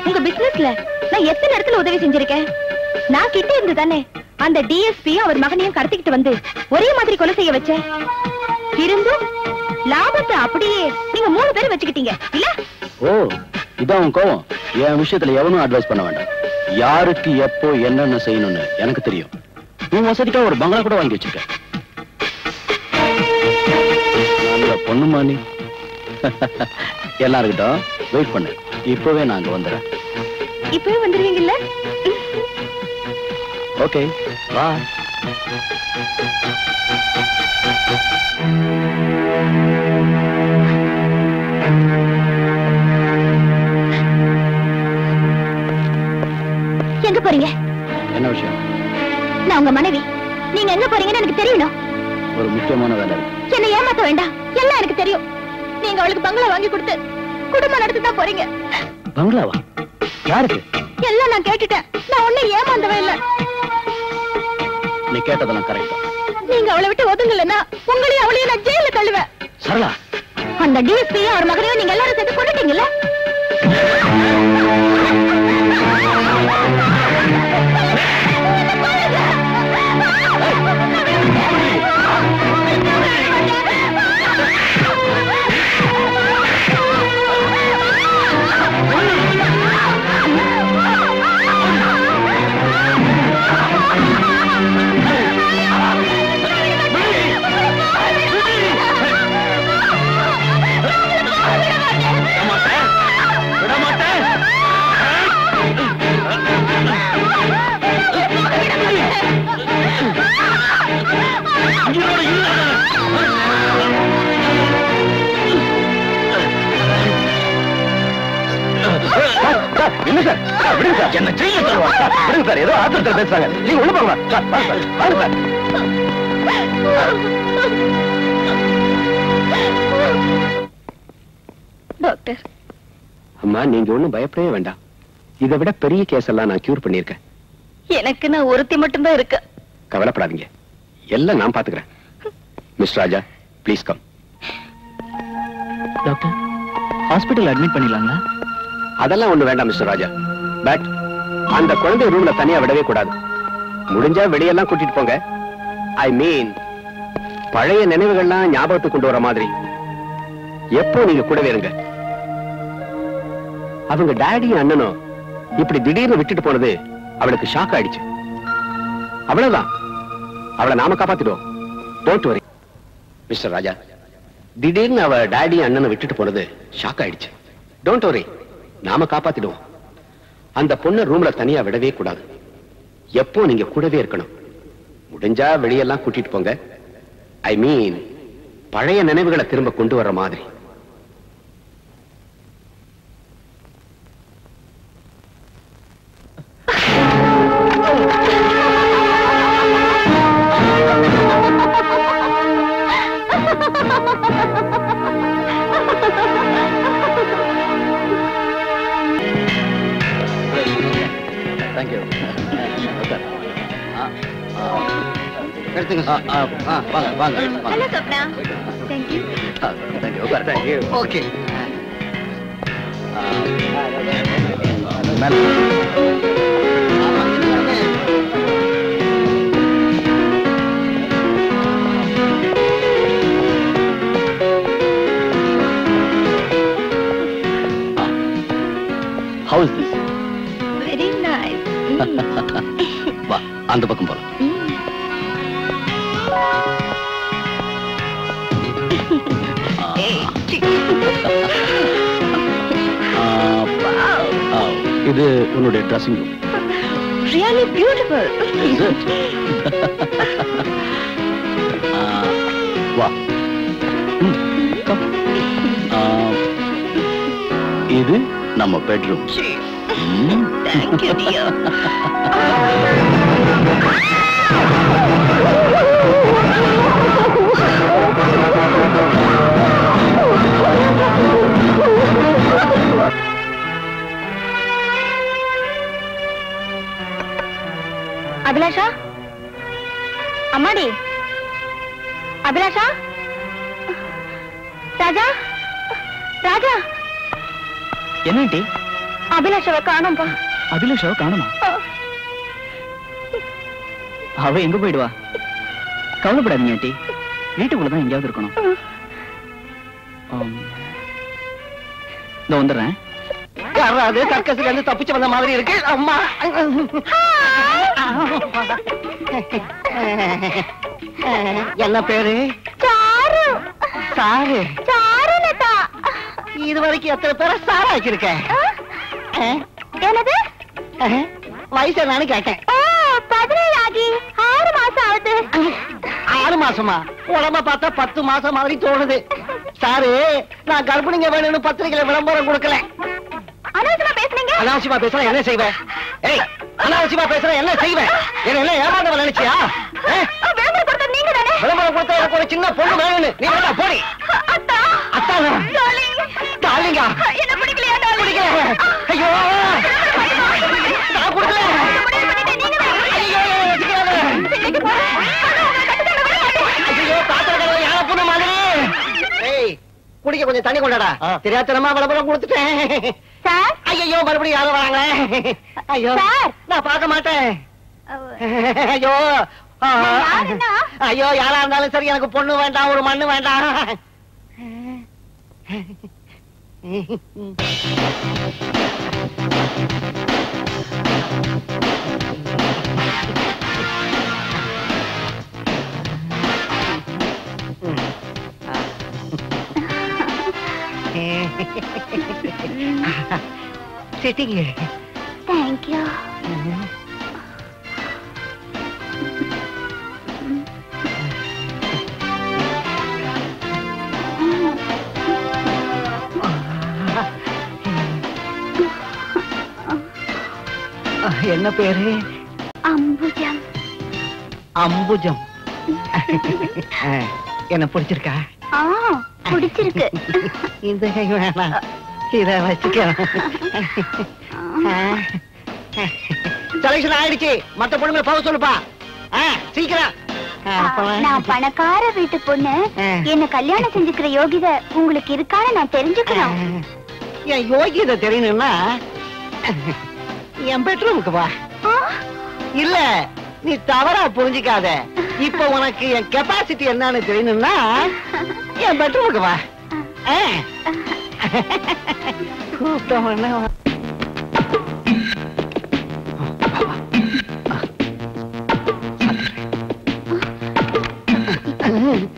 உங்க பிசினஸ்ல நான் எத்தனை இடத்துல உதவி செஞ்சிருக்கேன். நான் கிட்ட இருந்து தானே அந்த டிஎஸ்பியும் அவர் மகனையும் கடத்திக்கிட்டு வந்து ஒரே மாதிரி கொலை செய்ய வச்சேன். இருந்தும் லாபத்தை அப்படியே நீங்க 3 பேர் வச்சுக்கிட்டீங்க இல்ல? ஓ, இதான் உன் கோவம். என் விஷயத்துல எவனும் அட்வைஸ் பண்ண வேண்டாம். யாருக்கு எப்போ என்னென்ன செய்யணும்னு எனக்கு தெரியும். நீ வசதிக்கா ஒரு பங்களா கூட வாங்கி வச்சிருக்க. நல்ல பொண்ணுமா நீ. எல்லாம் இருக்கட்டும், வெயிட் பண்ணு. இப்பவே நான் அங்க வந்துடுறேன். இப்பவே வந்துருவீங்கல்ல? ஓகே, வா. எங்க போறீங்க? என்ன விஷயம்? நான் உங்க மனைவி. நீங்க எங்க போறீங்கன்னு எனக்கு தெரியணும். ஒரு முக்கியமான வேலை இருக்கு. என்ன ஏமாத்த வேண்டாம், எல்லாம் எனக்கு தெரியும். நீங்க அவளுக்கு பங்களா வாங்கி கொடுத்து குடும்பம் நடத்தி தான் போறீங்க. பங்களாவா? யாருக்கு? எல்லாம் நான் கேட்டுட்டேன். நான் ஒன்னும் ஏமாந்தவே இல்ல. நீ கேட்டதெல்லாம் கரெக்ட். நீங்க அவளை விட்டு ஒதுங்கலன்னா உங்களையும் அவளையும் நான் ஜெயில தள்ளுவேன். சரளா, அந்த டிஎஸ்பி அவர் மகனையும் நீங்க எல்லாரும் சேர்த்து கொண்டுட்டீங்கல்ல? என்ன சார்? விடுங்க சார், என்ன ஜெயில தள்ளுவாங்க. விடுங்க சார், ஏதோ ஆத்திரத்தில் பேசுறாங்க. நீங்க உள்ள போங்க சார். வாங்க சார். டாக்டர். அம்மா, நீங்க ஒண்ணும் பயப்படவே வேண்டாம். இதை விட பெரிய கேஸ் எல்லாம் நான் கியூர் பண்ணிருக்கேன். எனக்கு நான் ஒருத்தி மட்டும்தான் இருக்கு. கவலைப்படாதீங்க, எல்லாம் நான் பாத்துக்கிறேன். Mister Raja, please come. Doctor, hospital admit பண்ணிடலாங்களா? அதெல்லாம் ஒண்ணு வேண்டாம் மிஸ்டர் ராஜா. பட் அந்த குழந்தை ரூம்ல தனியா விடவே கூடாது. முடிஞ்சா வெளியெல்லாம் கூட்டிட்டு போங்க. ஐ மீன், பழைய நினைவுகள்லாம் ஞாபகத்துக்கு கொண்டு வர மாதிரி எப்போ நீங்க கூடவே இருங்க. அவங்க டாடியும் அண்ணனும் இப்படி திடீர்னு விட்டுட்டு போனது அவளுக்கு ஷாக் ஆயிடுச்சு. அவ்வளவுதான், அவளை நாம காப்பாத்திடுவோம். டோன்ட் வரி மிஸ்டர் ராஜா. திடீர்னு அவ டாடியும் அண்ணனை விட்டுட்டு போனது ஷாக் ஆயிடுச்சு. டோன்ட் வரி, நாம காப்பாத்திடுவோம். அந்த பொண்ணு ரூம்ல தனியா விடவே கூடாது. எப்போ நீங்க கூடவே இருக்கணும். முடிஞ்சா வெளியெல்லாம் கூட்டிட்டு போங்க. ஐ மீன், பழைய நினைவுகளை திரும்ப கொண்டு வர்ற மாதிரி. தேங்க்யூ. எடுத்துங்க சார். வாங்க வாங்க வாங்க. Hello Swapna. Thank you. Thank you. Thank you. Okay. How is this? Very nice. வா, அந்த பக்கம் போலாம். இது உன்னுடைய dressing room. Really beautiful. Is it? வா. இது நம்ம bedroom. Thank you, dear. Abhilasha, அம்மாடி, அபிலாஷா, ராஜா, ராஜா. என்ன டி? அபிலாஷாவை காணோம்பா. அபிலாஷாவை காணுமா? அவ எங்க போயிடுவா? கவலைப்படாதீங்க டி, வீட்டுக்குள்ளதான் எங்கேயாவது இருக்கணும். இந்த வந்துடுறேன். யாராவது சர்க்கஸ்ல இருந்து தப்பிச்சு வந்த மாதிரி இருக்கு. அம்மா என்ன பேரு? சாரு. சாரு. சாரு லதா. இது வரைக்கும் எத்தனை பேரை சாரா வச்சிருக்க? என்னது? வயசு என்னன்னு கேட்டேன். 17 ஆகி 6 மாசம் ஆகுது. 6 மாசமா? உடம்ப பார்த்தா 10 மாசம் மாதிரி தோணுது. சாரு, நான் கர்ப்பிணிங்க வேணும்னு பத்திரிகையில விளம்பரம் கொடுக்கல. அனாவசியமா பேசுறீங்க. அனாவசியமா பேசுற என்ன செய்வேன்? ஏய், அனாவசியமா பேசுற என்ன செய்வேன்? என்ன ஏமாந்தவன் நினைச்சியா? விளம்பரம் கொடுத்தது நீங்க தானே? விளம்பரம் கொடுத்த எனக்கு ஒரு சின்ன பொண்ணு வேணும்னு நீ வேணா போடி. அத்தா. அத்தா டார்லிங். டார்லிங்கா? என்ன பிடிக்கலையா டார்லிங்? பிடிக்கல. ஐயோ, நான் கொடுக்கல. ஐயோ, பாத்திர கடவுள் யார பொண்ணு மாதிரி. ஏய், குடிக்க கொஞ்சம் தண்ணி கொண்டாடா. தெரியாதனமா விளம்பரம் கொடுத்துட்டேன். சார். ஐயோ, மறுபடியும் யாரும் வராங்களே. ஐயோ, நான் பார்க்க மாட்டேன். ஐயோ, ஐயோ, யாரா இருந்தாலும் சரி, எனக்கு பொண்ணு வேண்டாம், ஒரு மண்ணு வேண்டாம். Sitting here. Thank you. என்ன பேரு? அம்புஜம். அம்புஜம். என்ன பிடிச்சிருக்கா? பிடிச்சிருக்கு. இந்த கை வேணாம், இத வச்சுக்க. செலக்ஷன் ஆயிடுச்சு. மத்த பொண்ணுங்களை போக சொல்லுப்பா. சீக்கிரம். நான் பணக்கார வீட்டு பொண்ணு. என்ன கல்யாணம் செஞ்சுக்கிற யோகிதை உங்களுக்கு இருக்கான்னு நான் தெரிஞ்சுக்கணும். என் யோகிதை தெரியணும்னா என் பெட்ரூமுக்கு வா. இல்ல, நீ தவறா புரிஞ்சுக்காத. இப்ப உனக்கு என் கெப்பாசிட்டி என்னன்னு தெரியணும்னா என் பெட்ரூமுக்கு வா. கூப்பிட்டவன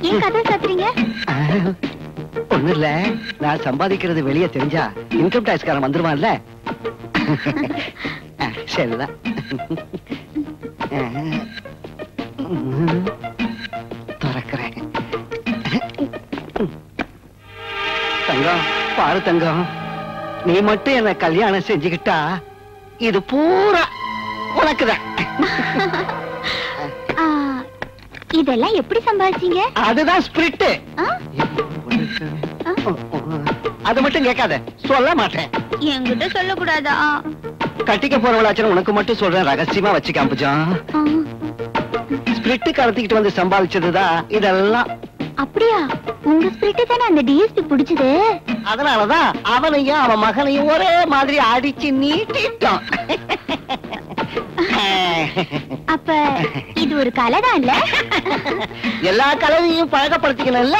ஏன் கதை சாத்துறீங்க? ஒண்ணு இல்ல, நான் சம்பாதிக்கிறது வெளியே தெரிஞ்சா இன்கம் டாக்ஸ் காரன் வந்துருவான்ல. சரிதான். திறக்கிறேன். தங்கம், பாரு தங்கம், நீ மட்டும் என்ன கல்யாணம் செஞ்சுக்கிட்டா இது பூரா உனக்குதான். இதெல்லாம் எப்படி சம்பாதிச்சீங்க? அதுதான் ஸ்பிரிட். அது மட்டும் கேட்காத, சொல்ல மாட்டேன். என்கிட்ட சொல்லக்கூடாதா? கட்டிக்க போறவளாச்சும் உனக்கு மட்டும் சொல்றேன், ரகசியமா வச்சு காமிச்சான். ஸ்பிரிட் கடத்திக்கிட்டு வந்து சம்பாதிச்சதுதான் இதெல்லாம். அப்படியா? உங்க ஸ்பிரிட் தானே அந்த டிஎஸ்பி பிடிச்சது. அதனாலதான் அவனையும் அவன் மகனையும் ஒரே மாதிரி அடிச்சு நீட்டிட்டான். அப்ப இது ஒரு கலைதான் இல்ல? எல்லா கலவையும் பழக்கப்படுத்திக்கணும்ல.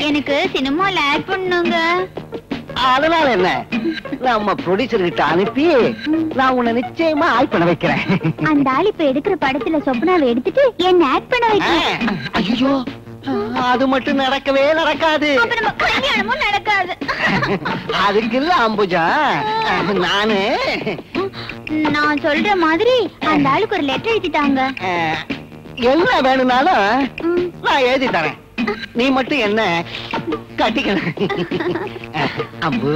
எனக்கு சினிமால ஆட் பண்ணுங்க. அதனால என்ன, நம்ம ப்ரொடியூசர் கிட்ட அனுப்பி நான் உன்னை நிச்சயமா ஆக்ட் பண்ண வைக்கிறேன். அந்த ஆள் இப்ப எடுக்கிற படத்துல சொப்னாவை எடுத்துட்டு என்ன ஆக்ட் பண்ண வைக்கிறேன். ஐயோ, அது மட்டும் நடக்கவே நடக்காது. நம்ம கல்யாணமும் நடக்காது. அதுக்கு இல்ல அம்புஜா, நான் சொல்ற மாதிரி அந்த ஆளுக்கு ஒரு லெட்டர் எழுதிட்டாங்க. என்ன வேணும்னாலும் நான் எழுதி தரேன், நீ மட்டும் என்ன கட்டிக்கணும். அம்பு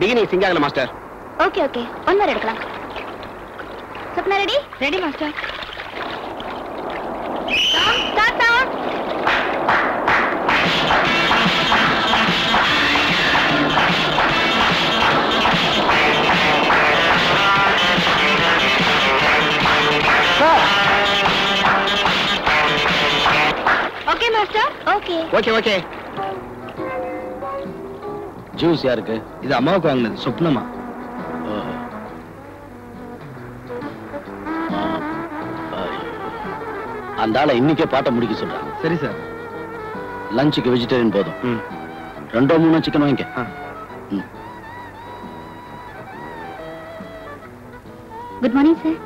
பிகினிங் சிங் ஆகல master. Okay okay, one more எடுக்கலாம். Sapna ready? Ready master. Start. Okay master. Okay okay okay. Juice யாருக்கு? இது அம்மாவுக்கு வாங்கினது, சொப்னமா. அந்த ஆளை இன்னைக்கே பாட்ட முடிக்க சொல்றான். சரி சார். லஞ்சுக்கு வெஜிடேரியன் போதும். 2-3 சிக்கன் வாங்கிக்க. Good morning sir.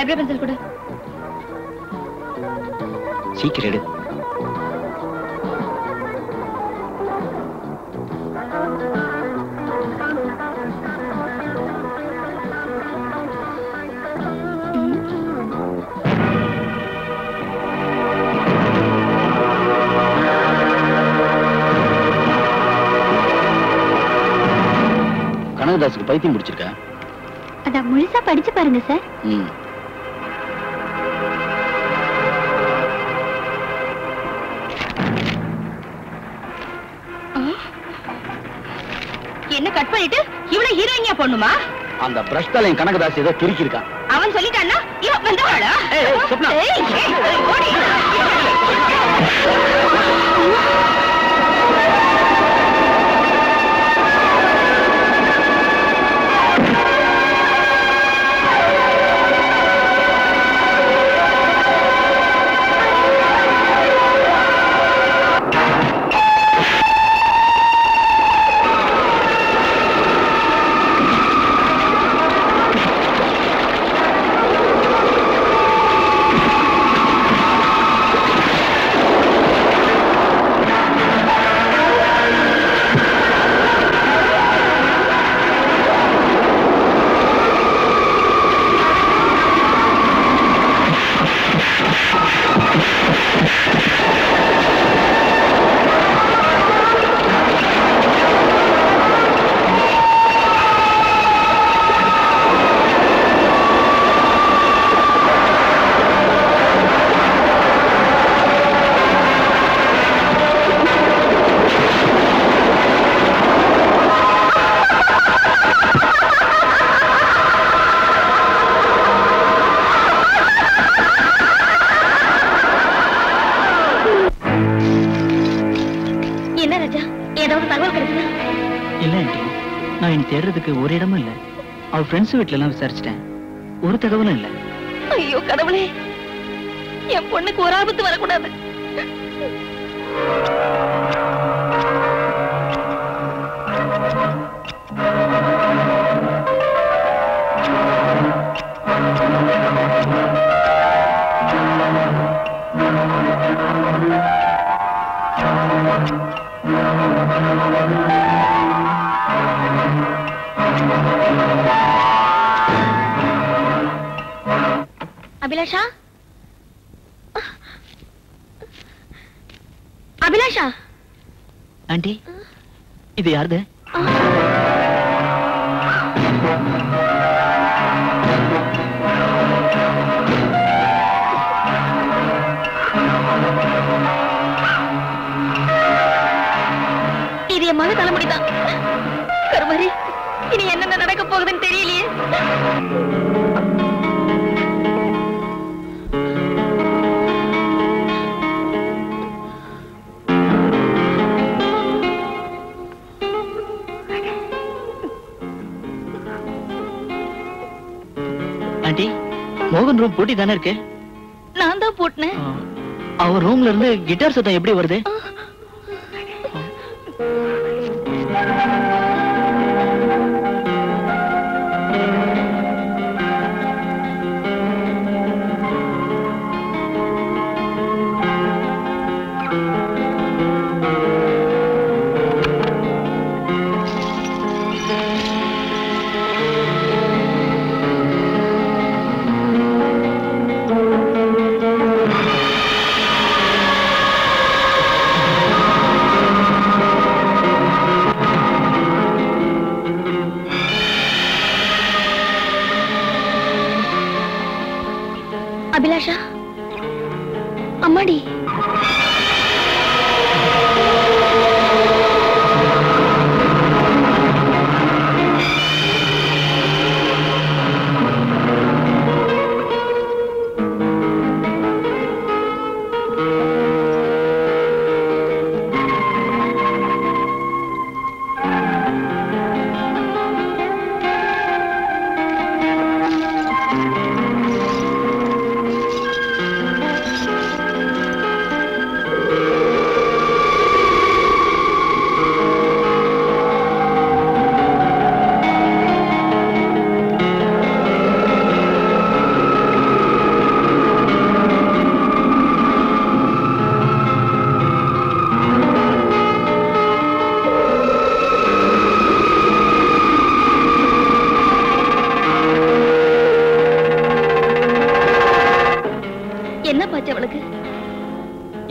Eyebrow pencil கொடு. சீக்கிரம் எடு. கனகதாசுக்கு பைத்தியம் முடிச்சிருக்கா? அத முழுசா படிச்சு பாருங்க சார். என்ன கட் பண்ணிட்டு இவ்வளவு ஹீரோயினியா பண்ணுமா? அந்த பிரஷ் தலையும் கனகதாஸ் ஏதோ கிறுக்கி இருக்கான். அவன் சொல்லிட்டான்னா இவன் வந்தவாளா? சொப்னா, ஓடி. தேடுறதுக்கு ஒரு இடமும் இல்ல. அவ ஃப்ரெண்ட்ஸ் வீட்ல எல்லாம் விசாரிச்சிட்டேன், ஒரு தகவலும் இல்ல. ஐயோ கடவுளே, என் பொண்ணுக்கு ஒரு ஆபத்து வரக்கூடாது. அபிலாஷா, அபிலாஷா. ஆண்டி, இது யாருது? ஆண்டி மோகன் ரூம் பூட்டி தானே இருக்கு? நான் தான் போட்டேன். அவர் ரூம்ல இருந்து கிட்டார் சத்தம் எப்படி வருது? அபிலாஷா, அம்மாடி.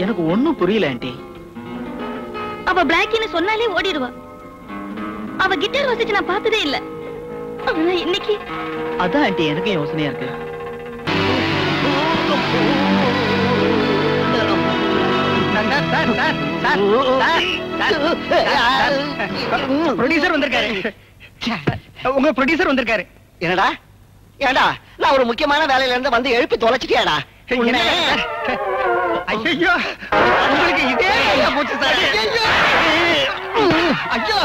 எனக்கு ஒண்ணும் புரியல ஆண்டி. அவ பிளாக்கின்னு சொன்னாலே ஓடிடுவா. அவ கிட்டார் வாசிச்சு நான் பார்த்ததே இல்ல. ஆனா இன்னைக்கு அதான் ஆண்டி எனக்கு யோசனையா இருக்கு. ப்ரொடியூசர் வந்திருக்காரு. உங்க ப்ரொடியூசர் வந்திருக்காரு. என்னடா ஏடா, நான் ஒரு முக்கியமான வேலையில இருந்து வந்து எழுப்பி தொலைச்சிட்டியாடா? ஐயோ, உங்களுக்கு இதே போச்சு சார். ஐயோ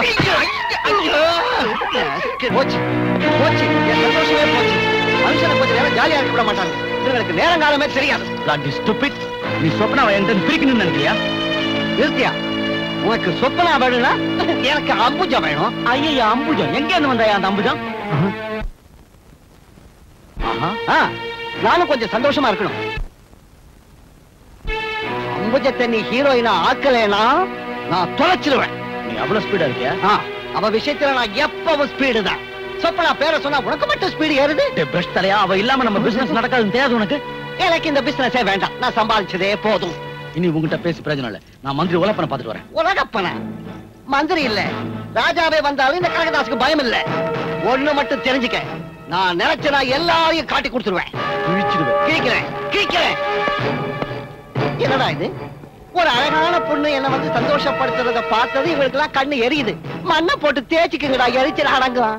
போச்சு போச்சு, என் சந்தோஷமே போச்சு. மனுஷனை கொஞ்சம் நேரம் ஜாலியா இருக்க விட மாட்டாங்க. இவங்களுக்கு நேரம் காலமே தெரியாது. நீ சொப்னாவை என்கிட்ட பிரிக்கணும்னு நினைக்கிறியா? நிறுத்தியா? உனக்கு சொப்பனா வேணும்னா எனக்கு அம்புஜம் வேணும். ஐயா, அம்புஜம் எங்க இருந்து வந்தாயா அந்த அம்புஜம்? நானும் கொஞ்சம் சந்தோஷமா இருக்கணும். அம்புஜத்தை நீ ஹீரோயினா ஆக்கலேனா நான் தொலைச்சிருவேன். நீ அவ்வளவு ஸ்பீடா இருக்கியா? அவ விஷயத்துல நான் எப்பவும் ஸ்பீடு தான். சொப்பனா பேரை சொன்னா உனக்கு மட்டும் ஸ்பீடு ஏறுது. பிரஷ் தலையா, அவ இல்லாம நம்ம பிசினஸ் நடக்காதுன்னு தெரியாது உனக்கு? எனக்கு இந்த பிசினஸே வேண்டாம். நான் சம்பாதிச்சதே போதும். இனி உங்ககிட்ட பேசி பிரயோஜனம் இல்ல. நான் மந்திரி உலப்பனை பார்த்துட்டு வரேன். உலகப்பன மந்திரி இல்ல, ராஜாவே வந்தாலும் இந்த கனகதாசுக்கு பயம் இல்ல. ஒண்ணு மட்டும் தெரிஞ்சுக்க, நான் நினைச்ச நான் எல்லாரையும் காட்டி கொடுத்துருவேன். கிழிக்கிறேன் கிழிக்கிறேன். என்னடா இது? ஒரு அழகான பொண்ணு என்ன வந்து சந்தோஷப்படுத்துறத பார்த்தது இவங்களுக்கு எல்லாம் கண்ணு எரியுது. மண்ணை போட்டு தேய்ச்சிக்குங்கடா, எரிச்சல் அடங்கும்.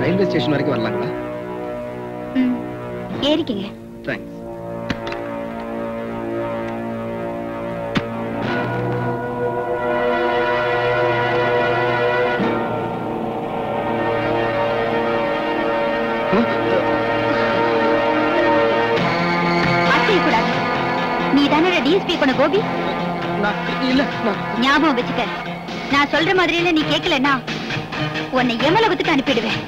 ரயில்வே ஸ்டேஷன் வரைக்கும் வரலாங்களா? ஏறிக்கங்க. தேங்க்ஸ். கூடாது. நீ தானே டிஎஸ்பி பண்ண கோபி? இல்ல, ஞாபகம் வச்சுக்க. நான் சொல்ற மாதிரியில நீ கேட்கலன்னா உன்னை எமலகத்துக்கு அனுப்பிடுவேன்.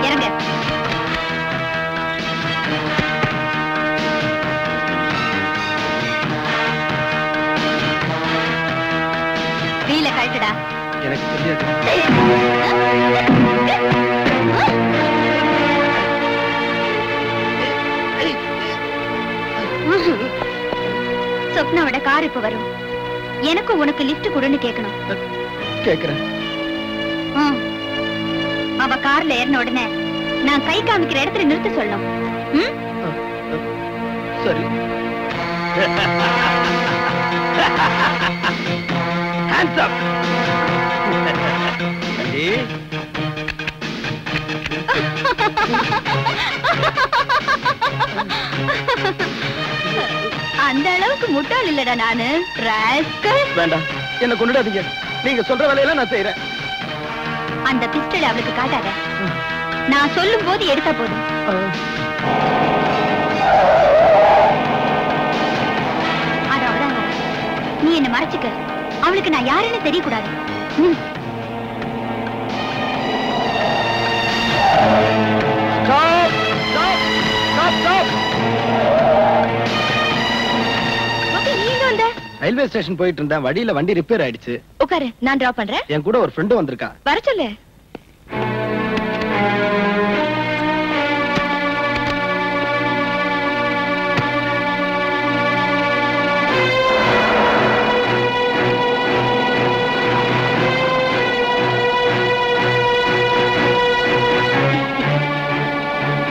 இறங்க. வீல கழட்டுடா. எனக்கு தெரியாது. சொப்னாவோட கார் இப்ப வரும். எனக்கு உனக்கு லிஃப்ட் கொடுன்னு கேட்கணும். கேக்குறேன். கார்ல ஏறின உடனே நான் கை காமிக்கிற இடத்துல நிறுத்த சொல்லணும். சரி. Hands up. அந்த அளவுக்கு முட்டாள் இல்லடா நானு. வேண்டாம், என்ன கொண்டுடாதீங்க. நீங்க சொல்ற வேலையெல்லாம் நான் செய்யறேன். அந்த பிஸ்டல் அவளுக்கு காட்டாத. நான் சொல்லும் போது எடுத்தா போதும். அதான் நீ என்ன மறைச்சுக்க. அவளுக்கு நான் யாருன்னு தெரியக்கூடாது. ரயில்வே ஸ்டேஷன் போயிட்டு இருந்தேன். வழியில வண்டி ரிப்பேர் ஆயிடுச்சு. உட்காரு, நான் டிராப் பண்றேன். என் கூட ஒரு ஃப்ரெண்டு வந்திருக்கா. வர சொல்லு.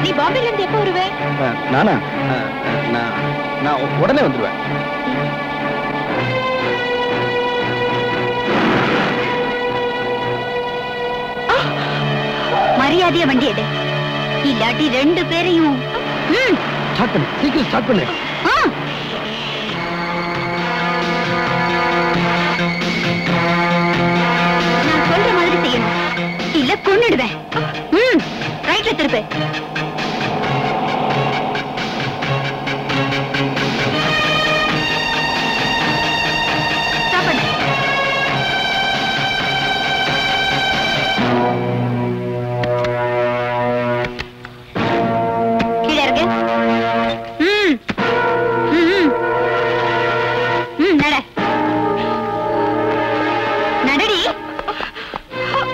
நீ பாம்பேல இருந்து எப்போ வருவே? நானா? நான் உடனே வந்துருவேன். மரியாதையா வண்டி எடு, இல்லாட்டி ரெண்டு பேரையும். ஸ்டார்ட் பண்ணு, சீக்கிரம் ஸ்டார்ட் பண்ணு. நான் சொல்ற மாதிரி செய்யணும், இல்ல கொன்னுடுவேன். ரைட்ல திருப்பு. ஸ்டாப் பண்ணு.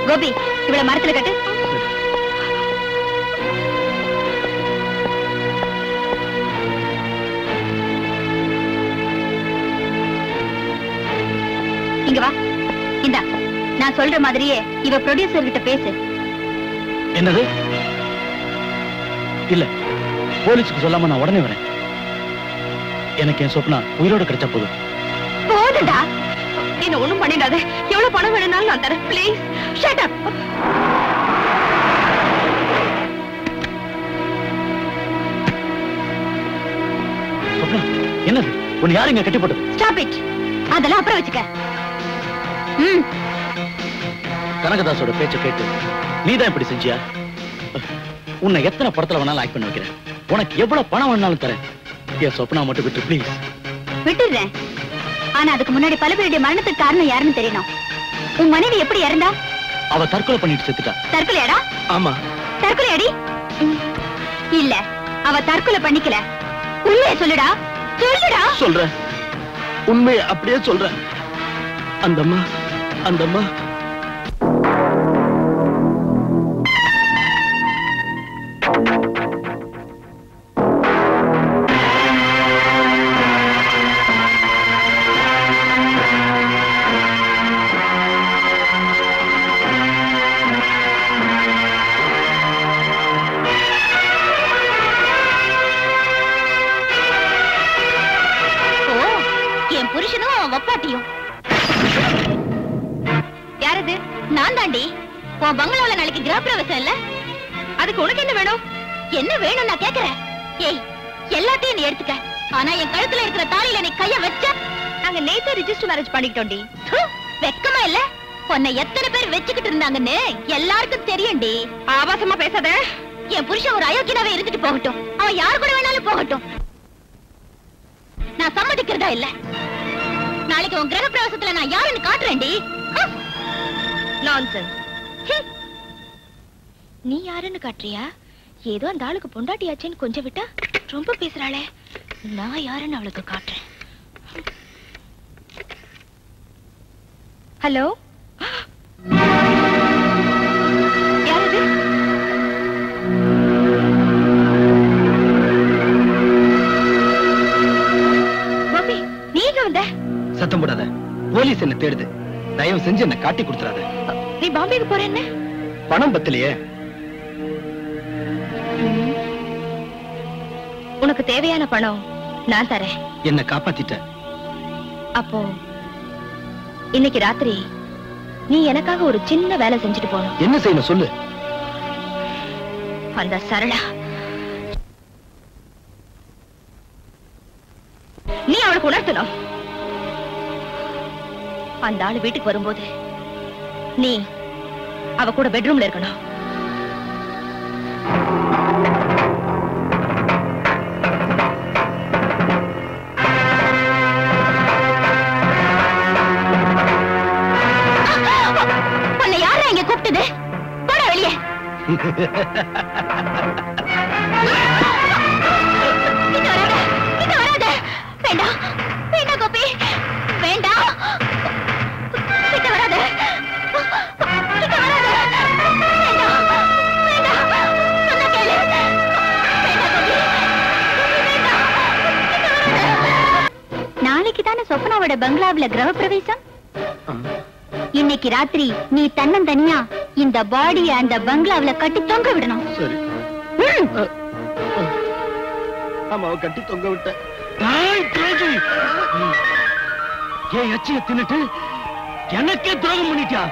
கோபி, இவளை மரத்துல கட்டு. இங்க வா. இந்தா, நான் சொல்ற மாதிரியே இவ ப்ரொடியூசர் கிட்ட பேசு. என்னது? இல்ல, போலீஸுக்கு சொல்லாம நான் உடனே வரேன். எனக்கு என் சொப்னா உயிரோட கிடைச்சா போதும். போதுடா, என்ன ஒண்ணும் பண்ணிடாத. எவ்வளவு பணம் வேணும்னாலும் நான் தரேன். Please shut up. சொப்னா, என்னது? உன்னை யாரு இங்க கட்டி போட்டு? Stop it. அதெல்லாம் அப்புறம் வச்சுக்க. கனகதாசோட பேச்ச கேட்டு நீதான் இப்படி செஞ்சியா? உன்னை எத்தனை படத்துல வேணாலும் ஆக்ட் பண்ண வைக்கிறேன். உனக்கு எவ்வளவு பணம் வேணாலும் தரேன். என் சொப்னா மட்டும் விட்டு ப்ளீஸ். விட்டுடுறேன். ஆனா அதுக்கு முன்னாடி பல பேருடைய மரணத்துக்கு காரணம் யாருன்னு தெரியணும். உன் மனைவி எப்படி இறந்தா? அவ தற்கொலை பண்ணிட்டு செத்துட்டா. தற்கொலையாடா? ஆமா. தற்கொலையாடி? இல்ல, அவ தற்கொலை பண்ணிக்கல. உண்மையை சொல்லுடா. சொல்லுடா. சொல்றேன், உண்மையை அப்படியே சொல்றேன். அந்தம்மா புருஷனும் வப்பாட்டியும். யாரது? நான் தாண்டி. உன் பங்களாவில நாளைக்கு கிரகப்பிரவேசம் இல்ல? அதுக்கு உனக்கு என்ன வேணும்? என்ன வேணும் நான் கேக்குறேன். ஏய், எல்லாத்தையும் நீ எடுத்துக்க. ஆனா என் கழுத்துல இருக்கிற தாலியில நீ கைய வச்ச. நாங்க நேத்து ரிஜிஸ்டர் மேரேஜ் பண்ணிக்கிட்டோம்டி. வெக்கமா இல்ல? உன்னை எத்தனை பேர் வச்சுக்கிட்டு இருந்தாங்கன்னு எல்லாருக்கும் தெரியும்டி. ஆபாசமா பேசாத. என் புருஷன் ஒரு அயோக்கியனாவே இருந்துட்டு போகட்டும். அவன் யாரு கூட வேணாலும் போகட்டும். நான் சம்மதிக்கிறதா இல்ல. நாளைக்கு உன் கிரக பிரவேசத்துல நான் யாருன்னு காட்டுறேன்டி. நான்சென்ஸ். நீ யாருன்னு காட்டுறியா? ஏதோ அந்த ஆளுக்கு பொண்டாட்டியாச்சேன்னு கொஞ்சம் விட்டா ரொம்ப பேசுறாளே. நான் யாருன்னு அவளுக்கு காட்டுறேன். ஹலோ, யாரது? பாபி, நீ எங்க வந்த? சத்தம் போடாத. போலீஸ் என்ன தேடுது. தயவு செஞ்சு என்ன காட்டி கொடுத்துறாத. நீ பாம்பேக்கு போற என்ன? பணம் பத்தலையே. உனக்கு தேவையான பணம் நான் தரேன். என்ன காப்பாத்திட்ட. அப்போ இன்னைக்கு ராத்திரி நீ எனக்காக ஒரு சின்ன வேலை செஞ்சுட்டு போகணும். என்ன செய்யணும் சொல்லு. அந்த சரளா, நீ அவளுக்கு உணர்த்தணும். அந்த ஆளு வீட்டுக்கு வரும்போது நீ அவ கூட பெட்ரூம்ல இருக்கணும். உன்னை யாரா இங்க கூப்பிட்டது? போட வெளியே. வேண்டாம் வேண்டாம் கோபி, வேண்டாம். கிட்ட வராத, கிட்ட வராத. வேண்டாம் வேண்டாம், சொன்ன கேளு. வேண்டாம் கோபி, வேண்டாம். கிட்ட வராத. நாளைக்கு தானே சொப்னாவோட பங்களாவில கிரகப்பிரவேசம். இன்னைக்கு ராத்திரி நீ தன்னந்தனியா இந்த பாடிய அந்த பங்களாவில கட்டி தொங்க விடணும். சரி. அம்மாவை கட்டி தொங்க விட்ட. ஏன் எச்சிய தின்னுட்டு எனக்கே துரோகம் பண்ணிட்டியா?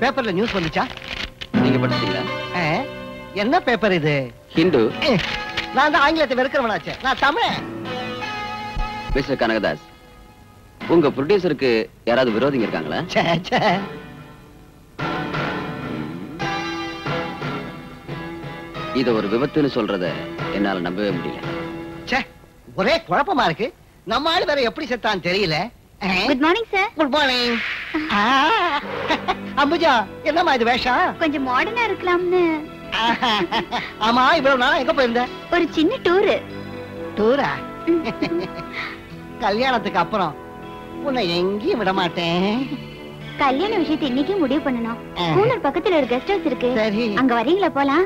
பேப்பர்ல நியூஸ் வந்துச்சா? நீங்க படிச்சீங்களா? என்ன பேப்பர் இது? ஹிந்து. நான் தான் ஆங்கிலத்தை வெறுக்கிறவனாச்சே. நான் தமிழ். மிஸ்டர் கனகதாஸ், உங்க ப்ரொடியூசருக்கு யாராவது விரோதிங்க இருக்காங்களா? இத ஒரு விபத்துன்னு சொல்றத என்னால நம்பவே முடியல. ஒரே குழப்பமா இருக்கு. நம்ம ஆளு வேற எப்படி செத்தான்னு தெரியல. Good morning sir. Good morning. Ambuja, என்னம்மா இது வேஷம்? கொஞ்சம் மாடர்னா இருக்கலாம்னு. ஆமா, இவ்வளவு நாளா எங்க போயிருந்த? ஒரு சின்ன டூர். டூரா? கல்யாணத்துக்கு அப்புறம் உன்னை எங்கேயும் விட மாட்டேன். கல்யாண விஷயத்தை இன்னைக்கு முடிவு பண்ணணும். கூலர் பக்கத்துல ஒரு கெஸ்ட் ஹவுஸ் இருக்கு. அங்க வரீங்களா? போலாம்.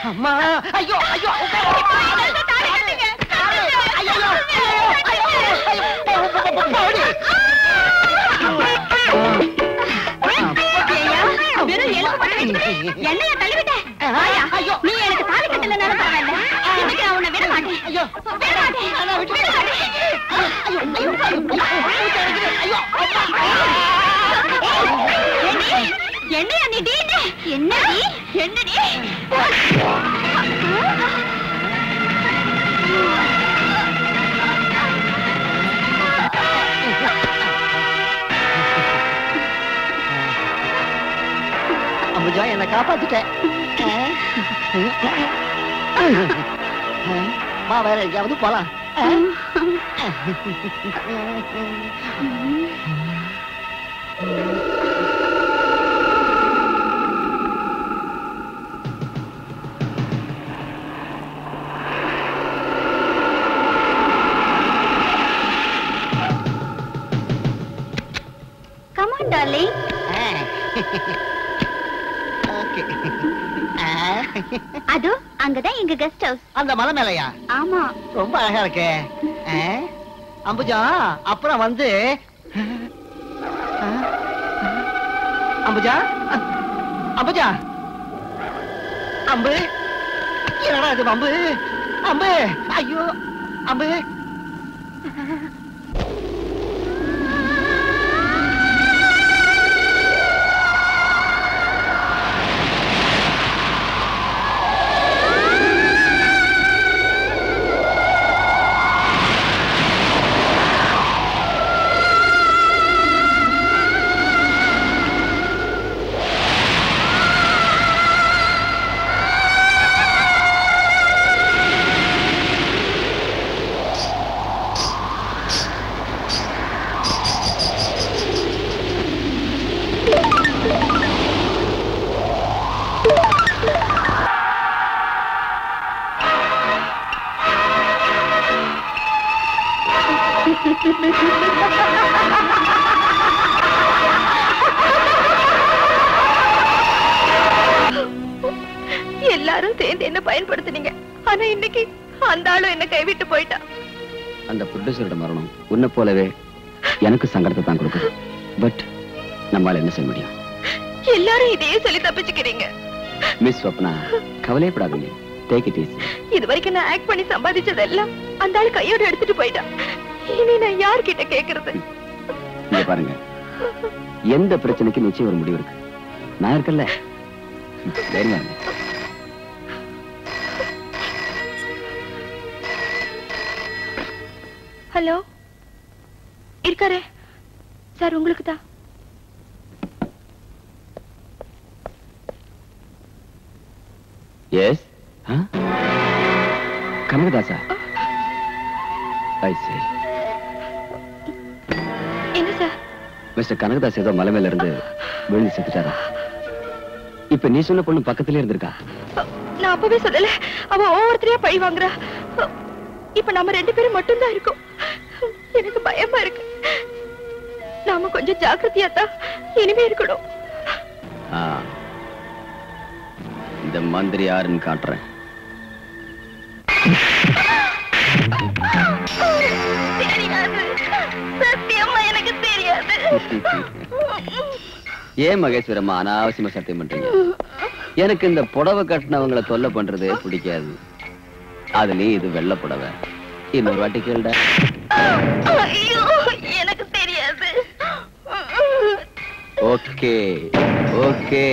அம்மா ஐயோ ஐயோ என்னைய தள்ளிவிட்ட நீ எனக்கு தாலி கட்டல பரவாயில்ல இன்னைக்கு நான் உன்னை விட மாட்டேன் என்னையா நீ என்னடி என்னடி அம்புஜா என்ன காப்பாத்திட்டேன் வா வேற எங்கேயாவது போலாம் Come on, darling. அது அங்கதான் எங்க கெஸ்ட் ஹவுஸ். அந்த மலை மேலையா? ஆமா. ரொம்ப அழகா இருக்கு. அம்புஜா அப்புறம் வந்து அம்புஜா அம்புஜா அம்பு என்னடா இது அம்பு அம்பு ஐயோ அம்பு எல்லாரும் சேர்ந்து என்ன பயன்படுத்துனீங்க. ஆனா இன்னைக்கு அந்த ஆளும் என்ன கைவிட்டு போயிட்டா. அந்த ப்ரொடியூசரோட மரணம் உன்னை போலவே எனக்கு சங்கடத்தை தான் கொடுக்குது. பட் நம்மால என்ன செய்ய முடியும்? எல்லாரும் இதையே சொல்லி தப்பிச்சுக்கிறீங்க. மிஸ் ஸ்வப்னா கவலைப்படாதீங்க. Take it easy. இது வரைக்கும் நான் ஆக்ட் பண்ணி சம்பாதிச்சதெல்லாம் அந்த ஆளு கையோட எடுத்துட்டு போயிட்டா. இனி நான் யார்கிட்ட கேக்குறது? இங்க பாருங்க, எந்த பிரச்சனைக்கு நிச்சயம் ஒரு முடிவு இருக்கு. நான் இருக்கல. ஹலோ, இருக்காரே சார், உங்களுக்கு தான். எஸ் கனகதாசா? ஐ சீ. என்ன சார்? மிஸ்டர் கனகதாஸ் ஏதோ மலை மேல இருந்து விழுந்து செத்துட்டாரா? இப்ப நீ சொன்ன பொண்ணு பக்கத்திலே இருந்திருக்கா? நான் அப்பவே சொல்லல, அவ ஒவ்வொருத்தரையா பழி வாங்குறா. இப்ப நம்ம 2 பேரும் மட்டும்தான் இருக்கோம். எனக்கு பயமா இருக்கு. நாம கொஞ்சம் ஜாக்கிரதையா தான் இனிமே இருக்கணும். இந்த மந்திரி யாருன்னு காட்டுறேன். சத்தியமா எனக்கு தெரியாது. ஏன் மகேஸ்வரம்மா அனாவசியமா சத்தியம் பண்றீங்க? எனக்கு இந்த புடவை கட்டினவங்களை தொல்லை பண்றதே பிடிக்காது. அதுலயும் இது வெள்ளை புடவை. இன்னொரு வாட்டி கேளுடா. ஐயோ, எனக்கு தெரியாது. ஓகே ஓகே,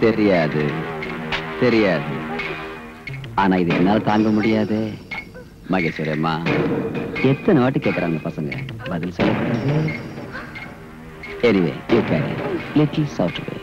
தெரியாது தெரியாது. ஆனா இது என்னால தாங்க முடியாது மகேஸ்வரம்மா. எத்தனை வாட்டி கேட்கறாங்க பசங்க, பதில் சொல்லக்கூடாது. Anyway you can little soft way.